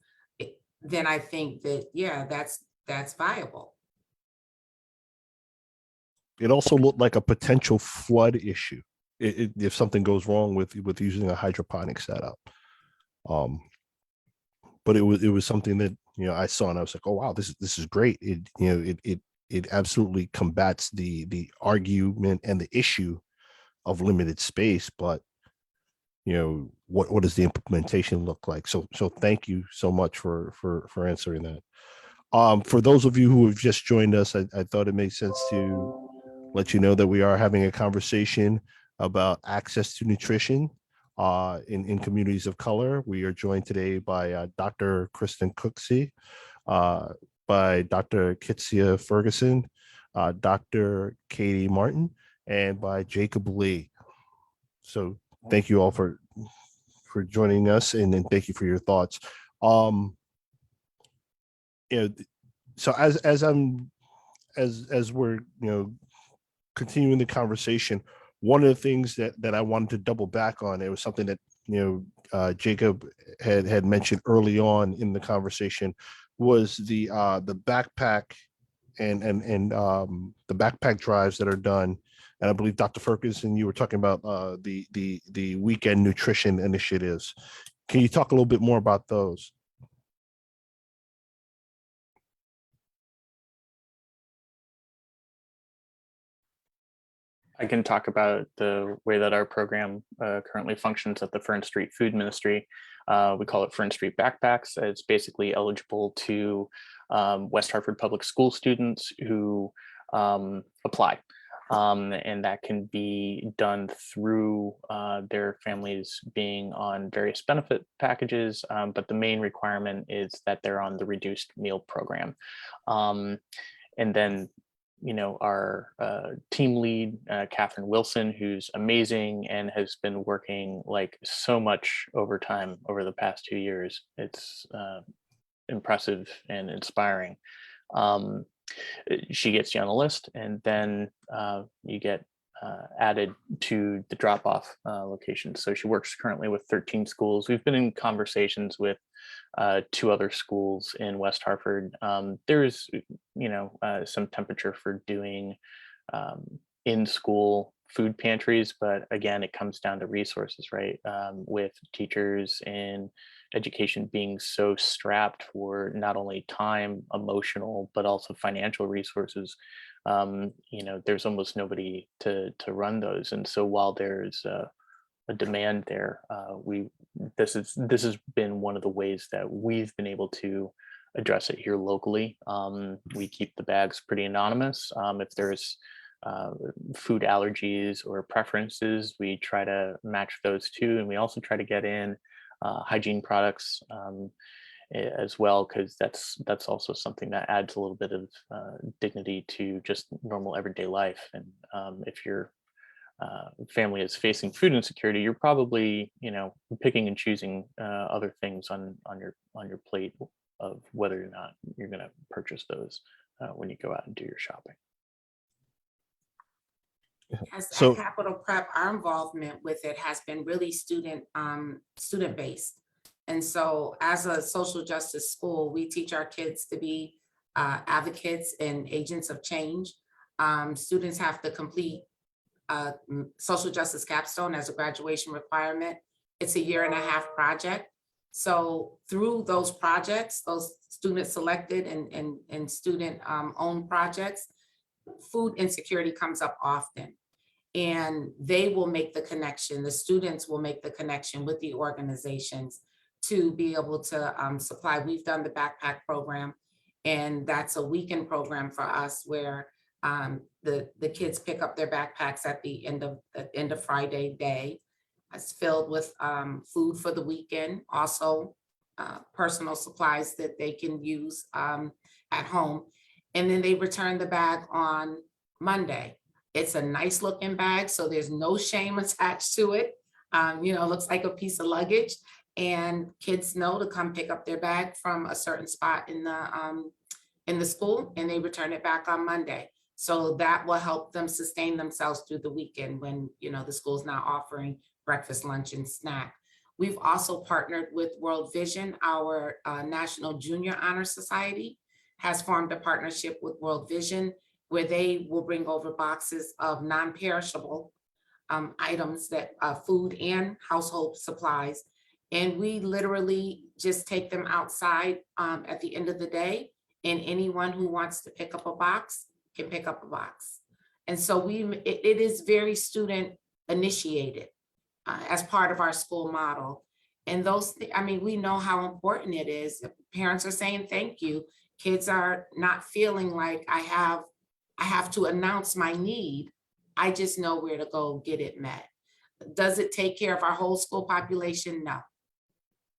then I think that, yeah, that's viable. It also looked like a potential flood issue if something goes wrong with using a hydroponic setup. But it was something that, you know, I saw and I was like, oh wow, this is great. It absolutely combats the argument and the issue of limited space, but you know, what does the implementation look like? So thank you so much for answering that. For those of you who have just joined us, I thought it made sense to let you know that we are having a conversation about access to nutrition in communities of color. We are joined today by Dr. Kristen Cooksey, by Dr. Kitsia Ferguson, Dr. Katie Martin, and by Jacob Lee. So thank you all for joining us, and then thank you for your thoughts. You know, so as we're, you know, continuing the conversation, one of the things that I wanted to double back on, it was something that, you know, Jacob had mentioned early on in the conversation, was the backpack and the backpack drives that are done. And I believe Dr. Ferguson, you were talking about the weekend nutrition initiatives. Can you talk a little bit more about those? I can talk about the way that our program currently functions at the Fern Street Food Ministry. We call it Fern Street Backpacks. It's basically eligible to West Hartford Public School students who apply. And that can be done through their families being on various benefit packages, but the main requirement is that they're on the reduced meal program. And then, you know, our team lead, Catherine Wilson, who's amazing and has been working like so much overtime over the past 2 years. It's impressive and inspiring. She gets you on the list, and then you get added to the drop-off location. So she works currently with 13 schools. We've been in conversations with 2 other schools in West Hartford. There's, you know, some temperature for doing in-school food pantries, but again, it comes down to resources, right? With teachers and education being so strapped for not only time, emotional, but also financial resources, you know, there's almost nobody to run those. And so while there's a demand there, this has been one of the ways that we've been able to address it here locally. We keep the bags pretty anonymous. If there's food allergies or preferences, we try to match those too, and we also try to get in hygiene products. as well, because that's also something that adds a little bit of dignity to just normal everyday life. And if your family is facing food insecurity, you're probably, picking and choosing other things on your plate of whether or not you're going to purchase those when you go out and do your shopping. As So- at Capital Prep, our involvement with it has been really student based. And so as a social justice school, we teach our kids to be advocates and agents of change. Students have to complete social justice capstone as a graduation requirement. It's a 1.5-year project. So through those projects, those student selected and student owned projects, food insecurity comes up often. And they will make the connection, the students will make the connection with the organizations to be able to supply. We've done the backpack program, and that's a weekend program for us where the kids pick up their backpacks at the end of Friday day. It's filled with food for the weekend, also personal supplies that they can use at home. And then they return the bag on Monday. It's a nice looking bag, so there's no shame attached to it. It looks like a piece of luggage, and kids know to come pick up their bag from a certain spot in the school, and they return it back on Monday. So that will help them sustain themselves through the weekend when, the school's not offering breakfast, lunch, and snack. We've also partnered with World Vision. Our National Junior Honor Society has formed a partnership with World Vision, where they will bring over boxes of non-perishable items, that food and household supplies. And we literally just take them outside at the end of the day, and anyone who wants to pick up a box can pick up a box. And so it is very student initiated as part of our school model. And we know how important it is. Parents are saying thank you. Kids are not feeling like I have to announce my need. I just know where to go get it met. Does it take care of our whole school population? No.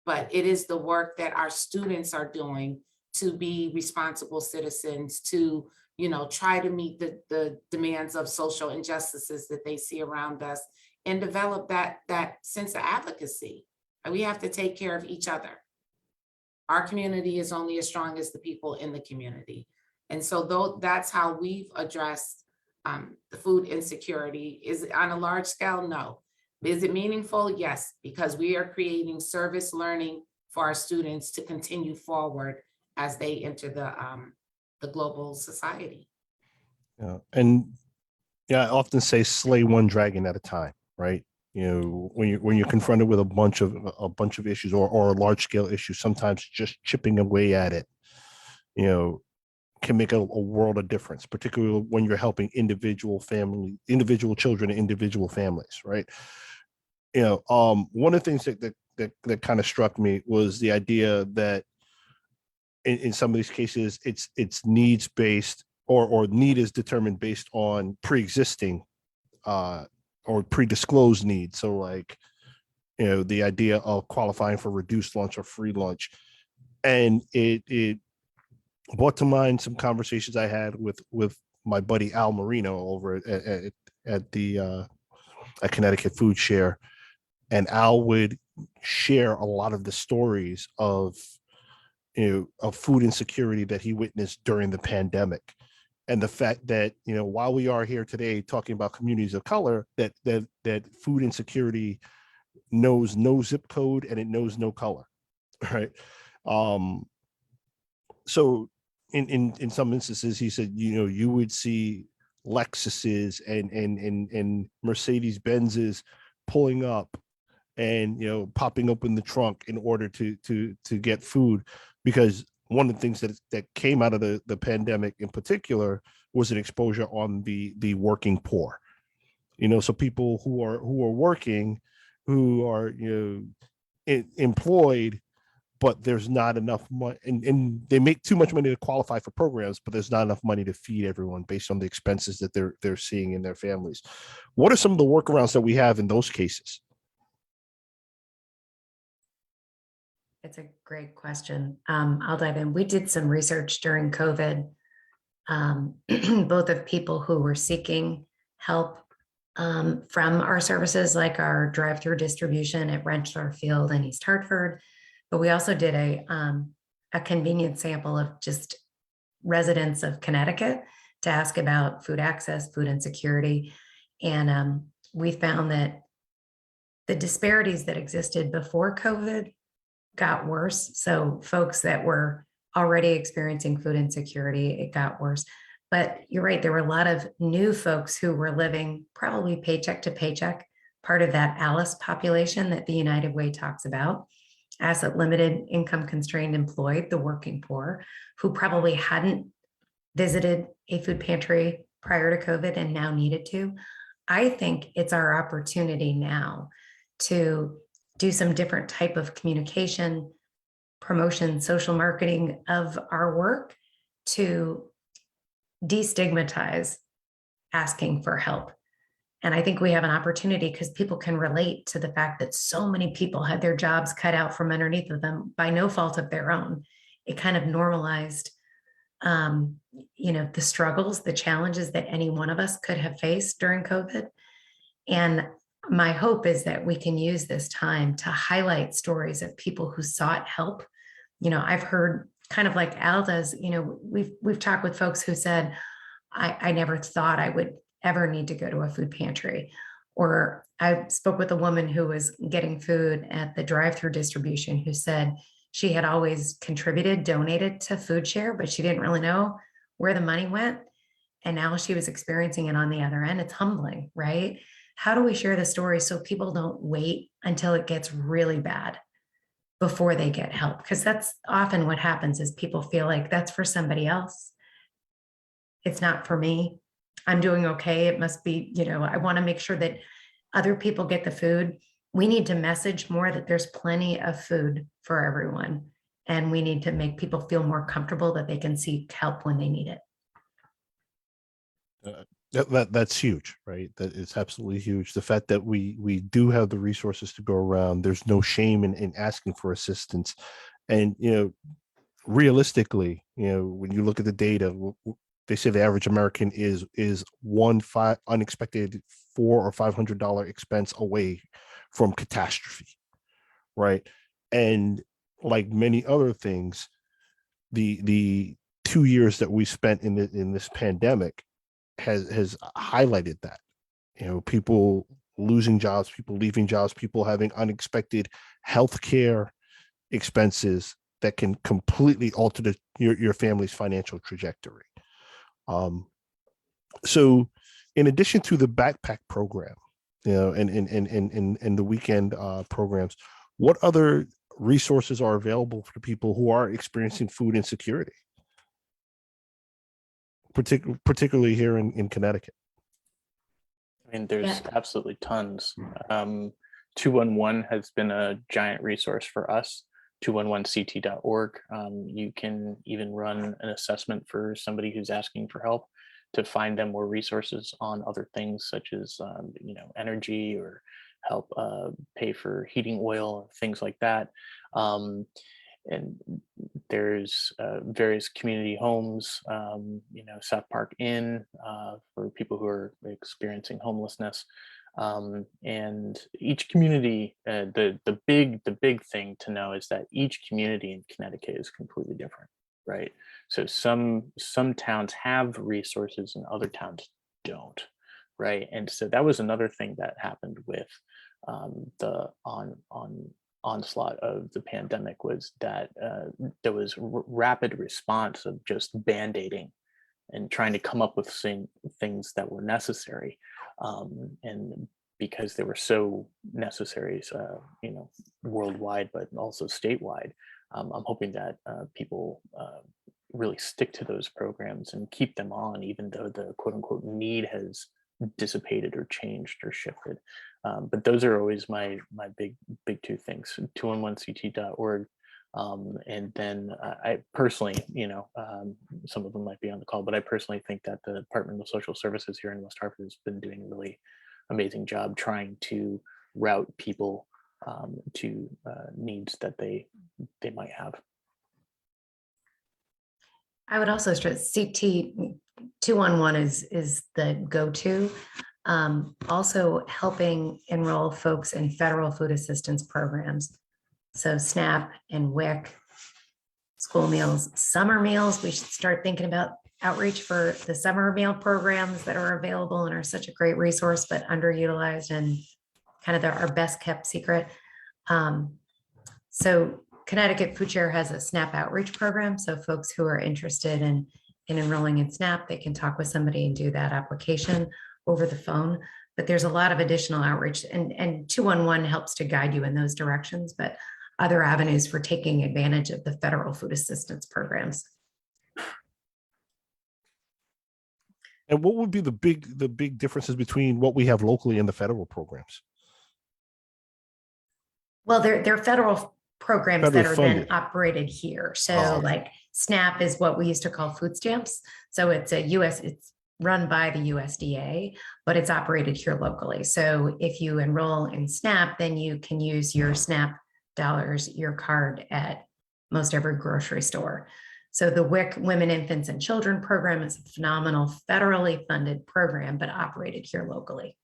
But it is the work that our students are doing to be responsible citizens, to try to meet the demands of social injustices that they see around us, and develop that sense of advocacy. And we have to take care of each other. Our community is only as strong as the people in the community. And so that's how we've addressed the food insecurity. Is it on a large scale? No. Is it meaningful? Yes, because we are creating service learning for our students to continue forward as they enter the global society. Yeah. And I often say slay one dragon at a time, right? When you're confronted with a bunch of issues or a large scale issue, sometimes just chipping away at it, can make a world of difference, particularly when you're helping individual children and individual families, right? One of the things that kind of struck me was the idea that in some of these cases, it's needs based, or need is determined based on pre-existing or pre-disclosed needs. So like, the idea of qualifying for reduced lunch or free lunch. And it brought to mind some conversations I had with my buddy Al Marino over at the at Connecticut Food Share. And Al would share a lot of the stories of food insecurity that he witnessed during the pandemic. And the fact that, while we are here today talking about communities of color, that food insecurity knows no zip code and it knows no color, right? So in some instances, he said, you would see Lexuses and Mercedes Benzes pulling up and popping open the trunk in order to get food, because one of the things that came out of the pandemic in particular was an exposure on the working poor. So people who are working, who are employed, but there's not enough money, and they make too much money to qualify for programs, but there's not enough money to feed everyone based on the expenses that they're seeing in their families. What are some of the workarounds that we have in those cases? It's a great question. I'll dive in. We did some research during COVID, both of people who were seeking help from our services, like our drive-through distribution at Rentschler Field in East Hartford. But we also did a convenient sample of just residents of Connecticut to ask about food access, food insecurity. And we found that the disparities that existed before COVID got worse. So folks that were already experiencing food insecurity, it got worse. But you're right, there were a lot of new folks who were living probably paycheck to paycheck, part of that ALICE population that the United Way talks about, asset limited, income constrained, employed, the working poor, who probably hadn't visited a food pantry prior to COVID and now needed to. I think it's our opportunity now to do some different type of communication, promotion, social marketing of our work to destigmatize asking for help. And I think we have an opportunity because people can relate to the fact that so many people had their jobs cut out from underneath of them by no fault of their own. It kind of normalized, the struggles, the challenges that any one of us could have faced during COVID. And my hope is that we can use this time to highlight stories of people who sought help. I've heard, kind of like Al does, we've talked with folks who said, I never thought I would ever need to go to a food pantry. Or I spoke with a woman who was getting food at the drive-through distribution who said she had always contributed, donated to Food Share, but she didn't really know where the money went. And now she was experiencing it on the other end. It's humbling, right? How do we share the story so people don't wait until it gets really bad before they get help? Because that's often what happens is people feel like that's for somebody else. It's not for me. I'm doing okay. It must be, I want to make sure that other people get the food. We need to message more that there's plenty of food for everyone. And we need to make people feel more comfortable that they can seek help when they need it. That's huge, right? That is absolutely huge. The fact that we do have the resources to go around, there's no shame in asking for assistance. And, realistically, when you look at the data, they say the average American is one unexpected $400 or $500 expense away from catastrophe, right? And like many other things, the 2 years that we spent in this pandemic has highlighted that, people losing jobs, people leaving jobs, people having unexpected healthcare expenses that can completely alter your family's financial trajectory. So in addition to the backpack program, and the weekend programs, what other resources are available for people who are experiencing food insecurity? Particularly here in Connecticut. I mean, there's absolutely tons. 211 has been a giant resource for us, 211ct.org. You can even run an assessment for somebody who's asking for help to find them more resources on other things such as, energy or help pay for heating oil, things like that. And there's various community homes, South Park Inn for people who are experiencing homelessness. And each community, the big thing to know is that each community in Connecticut is completely different, right? So some towns have resources and other towns don't, right? And so that was another thing that happened with the onslaught of the pandemic, was that there was rapid response of just band-aiding and trying to come up with things that were necessary, and because they were so necessary, worldwide but also statewide, I'm hoping that people really stick to those programs and keep them on, even though the quote-unquote need has dissipated or changed or shifted. But those are always my big two things: 211ct.org. And then I personally, some of them might be on the call, but I personally think that the Department of Social Services here in West Hartford has been doing a really amazing job trying to route people to needs that they they might have. I would also stress CT 211 is the go-to. Also helping enroll folks in federal food assistance programs. So SNAP and WIC, school meals, summer meals. We should start thinking about outreach for the summer meal programs that are available and are such a great resource, but underutilized and kind of our best kept secret. So Connecticut Food Share has a SNAP outreach program. So folks who are interested in enrolling in SNAP, they can talk with somebody and do that application over the phone. But there's a lot of additional outreach, and 211 helps to guide you in those directions, but other avenues for taking advantage of the federal food assistance programs. And what would be the big differences between what we have locally and the federal programs? Well, they're federal programs that Federally are funded. then operated here. So Oh, okay. like SNAP is what we used to call food stamps. So it's it's run by the USDA, but it's operated here locally. So if you enroll in SNAP, then you can use your SNAP dollars, your card at most every grocery store. So the WIC Women, Infants, and Children program is a phenomenal federally funded program, but operated here locally.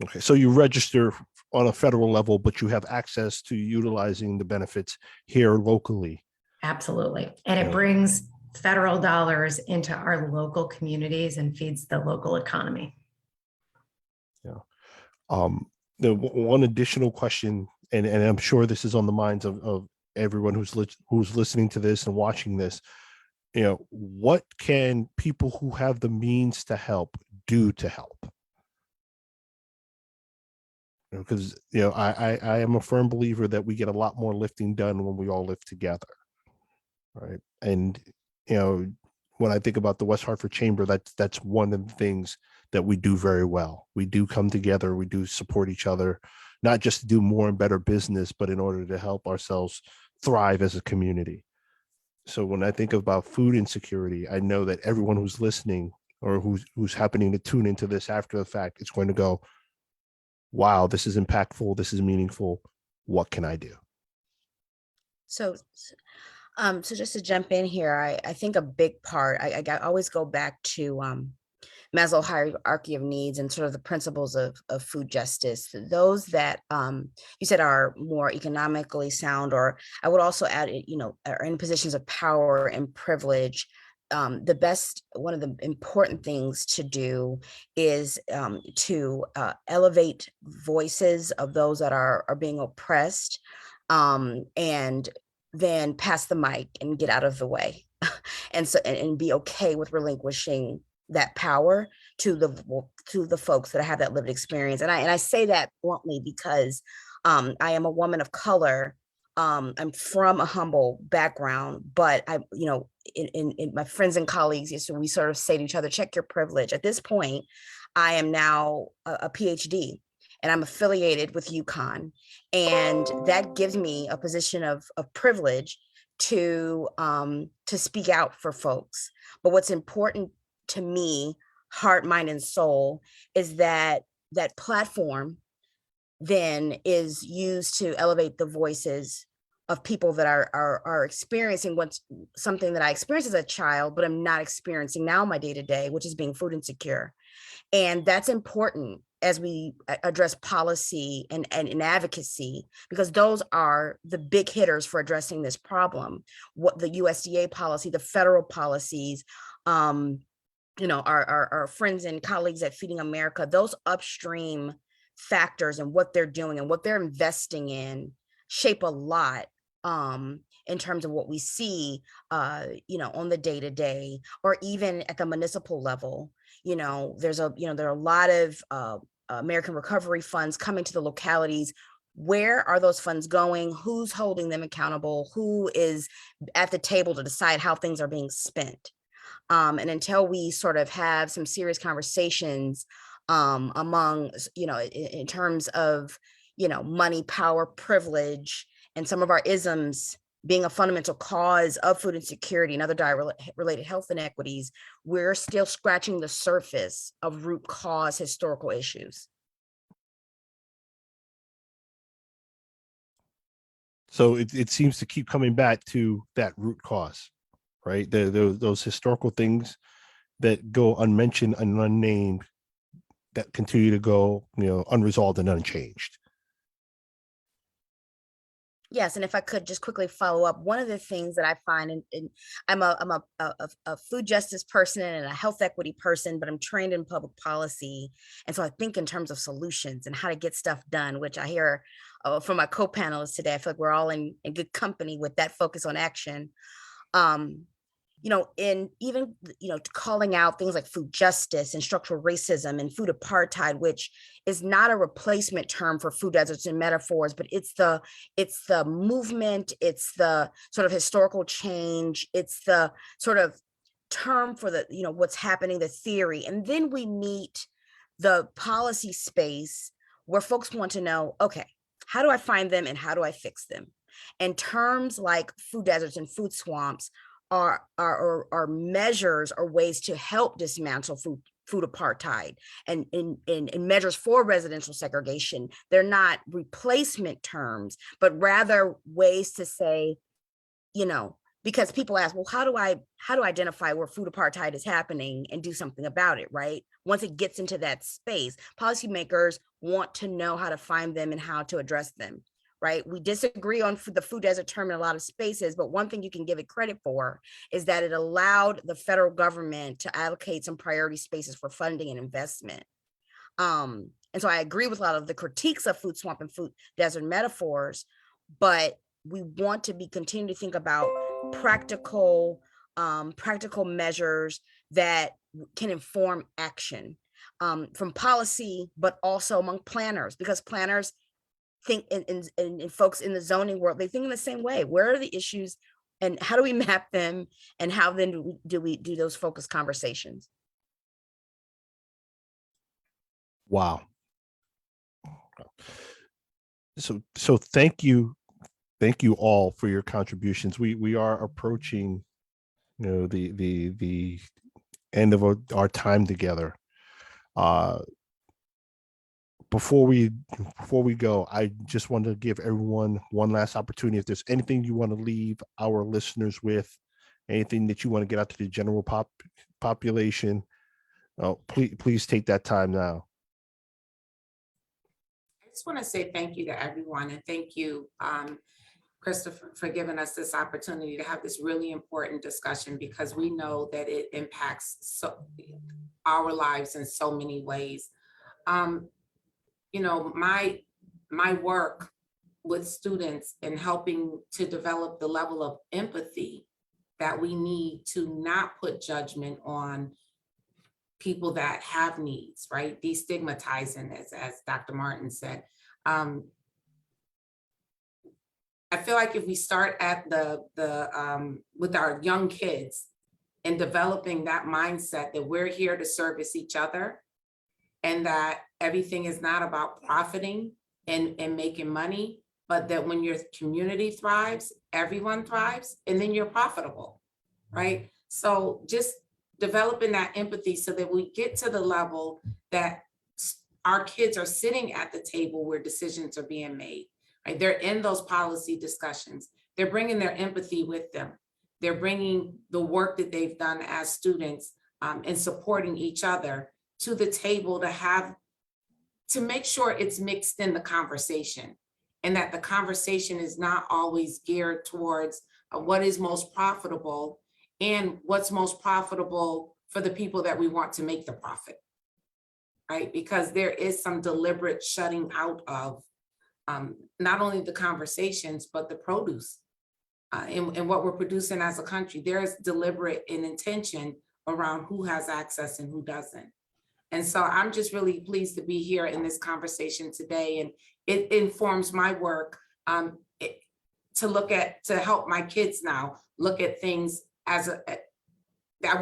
Okay, so you register on a federal level, but you have access to utilizing the benefits here locally. Absolutely. And it Yeah. brings federal dollars into our local communities and feeds the local economy. The one additional question, and I'm sure this is on the minds of everyone who's listening to this and watching this, what can people who have the means to help do to help? Because I am a firm believer that we get a lot more lifting done when we all live together, right? And when I think about the West Hartford Chamber, that's one of the things that we do very well. We do come together, we do support each other, not just to do more and better business, but in order to help ourselves thrive as a community. So when I think about food insecurity, I know that everyone who's listening or who's happening to tune into this after the fact is going to go, wow, this is impactful, this is meaningful. What can I do? So just to jump in here, I think a big part, I always go back to Maslow hierarchy of needs and sort of the principles of food justice. Those that you said are more economically sound, or I would also add, are in positions of power and privilege. One of the important things to do is to elevate voices of those that are being oppressed, and then pass the mic and get out of the way, and be okay with relinquishing that power to the folks that have that lived experience. And I say that bluntly because I am a woman of color. I'm from a humble background, but in my friends and colleagues, so we sort of say to each other, check your privilege. At this point, I am now a PhD, and I'm affiliated with UConn. And that gives me a position of privilege to speak out for folks. But what's important to me, heart, mind, and soul, is that platform then is used to elevate the voices of people that are experiencing something that I experienced as a child, but I'm not experiencing now in my day-to-day, which is being food insecure. And that's important as we address policy and advocacy, because those are the big hitters for addressing this problem. What the USDA policy, the federal policies, our friends and colleagues at Feeding America, those upstream factors and what they're doing and what they're investing in shape a lot in terms of what we see, on the day-to-day, or even at the municipal level. There are a lot of American Recovery Funds coming to the localities. Where are those funds going? Who's holding them accountable? Who is at the table to decide how things are being spent? And until we sort of have some serious conversations among, in terms of, money, power, privilege, and some of our isms being a fundamental cause of food insecurity and other diet-related health inequities, we're still scratching the surface of root cause historical issues. So it seems to keep coming back to that root cause, right? Those historical things that go unmentioned and unnamed that continue to go, unresolved and unchanged. Yes, and if I could just quickly follow up, one of the things that I find, and I'm a food justice person and a health equity person, but I'm trained in public policy, and so I think in terms of solutions and how to get stuff done, which I hear from my co-panelists today. I feel like we're all in good company with that focus on action. In even, calling out things like food justice and structural racism and food apartheid, which is not a replacement term for food deserts and metaphors, but it's the movement, it's the sort of historical change, it's the sort of term for the, what's happening, the theory. And then we meet the policy space where folks want to know, okay, how do I find them and how do I fix them? And terms like food deserts and food swamps are measures or ways to help dismantle food apartheid and measures for residential segregation. They're not replacement terms, but rather ways to say, because people ask, well, how do I identify where food apartheid is happening and do something about it, right? Once it gets into that space, policymakers want to know how to find them and how to address them. Right? We disagree on the food desert term in a lot of spaces, but one thing you can give it credit for is that it allowed the federal government to allocate some priority spaces for funding and investment. And so I agree with a lot of the critiques of food swamp and food desert metaphors, but we want to continue to think about practical measures that can inform action from policy, but also among planners, because planners think and folks in the zoning world, they think in the same way. Where are the issues and how do we map them, and how then do we do those focused conversations? Wow. So thank you all for your contributions. We are approaching, the end of our time together. Before we go, I just want to give everyone one last opportunity. If there's anything you want to leave our listeners with, anything that you want to get out to the general population, please take that time now. I just want to say thank you to everyone, and thank you, Christopher, for giving us this opportunity to have this really important discussion, because we know that it impacts our lives in so many ways. My work with students and helping to develop the level of empathy that we need to not put judgment on people that have needs, right? Destigmatizing, as Dr. Martin said. I feel like if we start at with our young kids and developing that mindset that we're here to service each other, and that everything is not about profiting and making money, but that when your community thrives, everyone thrives, and then you're profitable, right? So just developing that empathy so that we get to the level that our kids are sitting at the table where decisions are being made, right? They're in those policy discussions. They're bringing their empathy with them. They're bringing the work that they've done as students and supporting each other to the table to make sure it's mixed in the conversation, and that the conversation is not always geared towards what is most profitable and what's most profitable for the people that we want to make the profit, right? Because there is some deliberate shutting out of not only the conversations, but the produce and what we're producing as a country. There is deliberate and intention around who has access and who doesn't. And so I'm just really pleased to be here in this conversation today. And it informs my work to help my kids now look at things I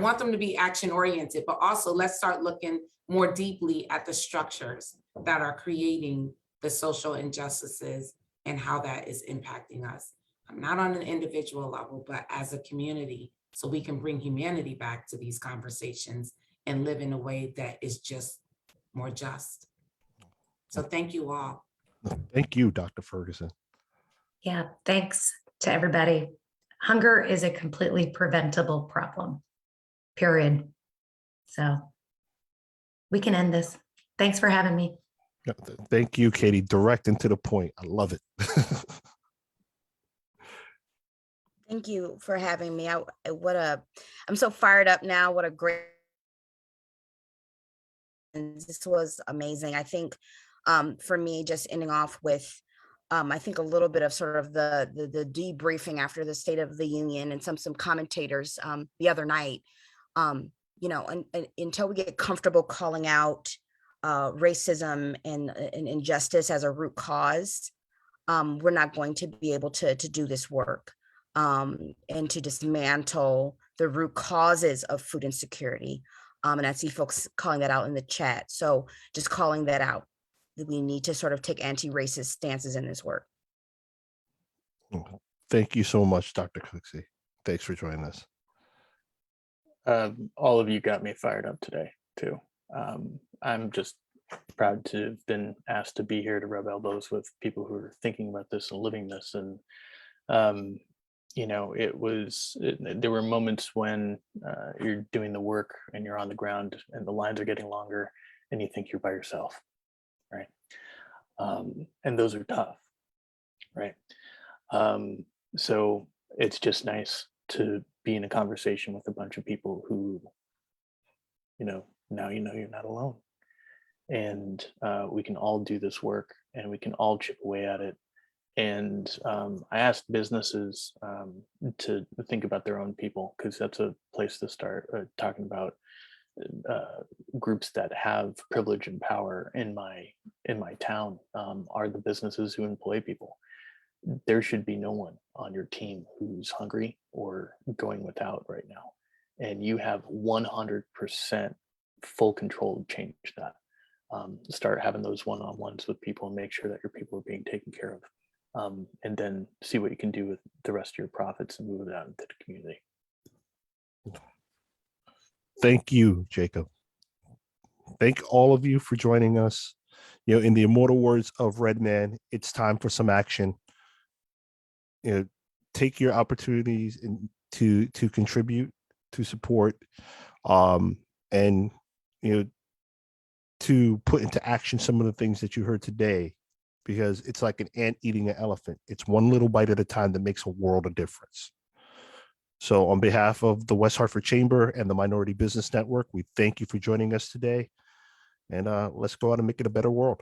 want them to be action oriented, but also let's start looking more deeply at the structures that are creating the social injustices and how that is impacting us. Not on an individual level, but as a community, so we can bring humanity back to these conversations and live in a way that is just more just. So thank you all. Thank you, Dr. Ferguson. Yeah, thanks to everybody. Hunger is a completely preventable problem, period. So we can end this. Thanks for having me. Yeah, thank you, Katie. Direct and to the point. I love it. Thank you for having me. I'm so fired up now. What a great, and this was amazing. I think for me, just ending off with, I think a little bit of sort of the debriefing after the State of the Union and some commentators the other night. Until we get comfortable calling out racism and injustice as a root cause, we're not going to be able to do this work and to dismantle the root causes of food insecurity. And I see folks calling that out in the chat. So just calling that out, that we need to sort of take anti-racist stances in this work. Thank you so much, Dr. Cooksey. Thanks for joining us. All of you got me fired up today too. I'm just proud to have been asked to be here to rub elbows with people who are thinking about this and living this. And there were moments when you're doing the work and you're on the ground and the lines are getting longer and you think you're by yourself, right? And those are tough, right? So it's just nice to be in a conversation with a bunch of people who, now you're not alone. And we can all do this work and we can all chip away at it. And I asked businesses to think about their own people, because that's a place to start talking about groups that have privilege and power in my town are the businesses who employ people. There should be no one on your team who's hungry or going without right now. And you have 100% full control to change that. Start having those one-on-ones with people and make sure that your people are being taken care of. And then see what you can do with the rest of your profits and move it out into the community. Thank you, Jacob. Thank all of you for joining us. In the immortal words of Redman, it's time for some action. Take your opportunities to contribute, to support, and to put into action some of the things that you heard today, because it's like an ant eating an elephant. It's one little bite at a time that makes a world of difference. So on behalf of the West Hartford Chamber and the Minority Business Network, we thank you for joining us today. And let's go out and make it a better world.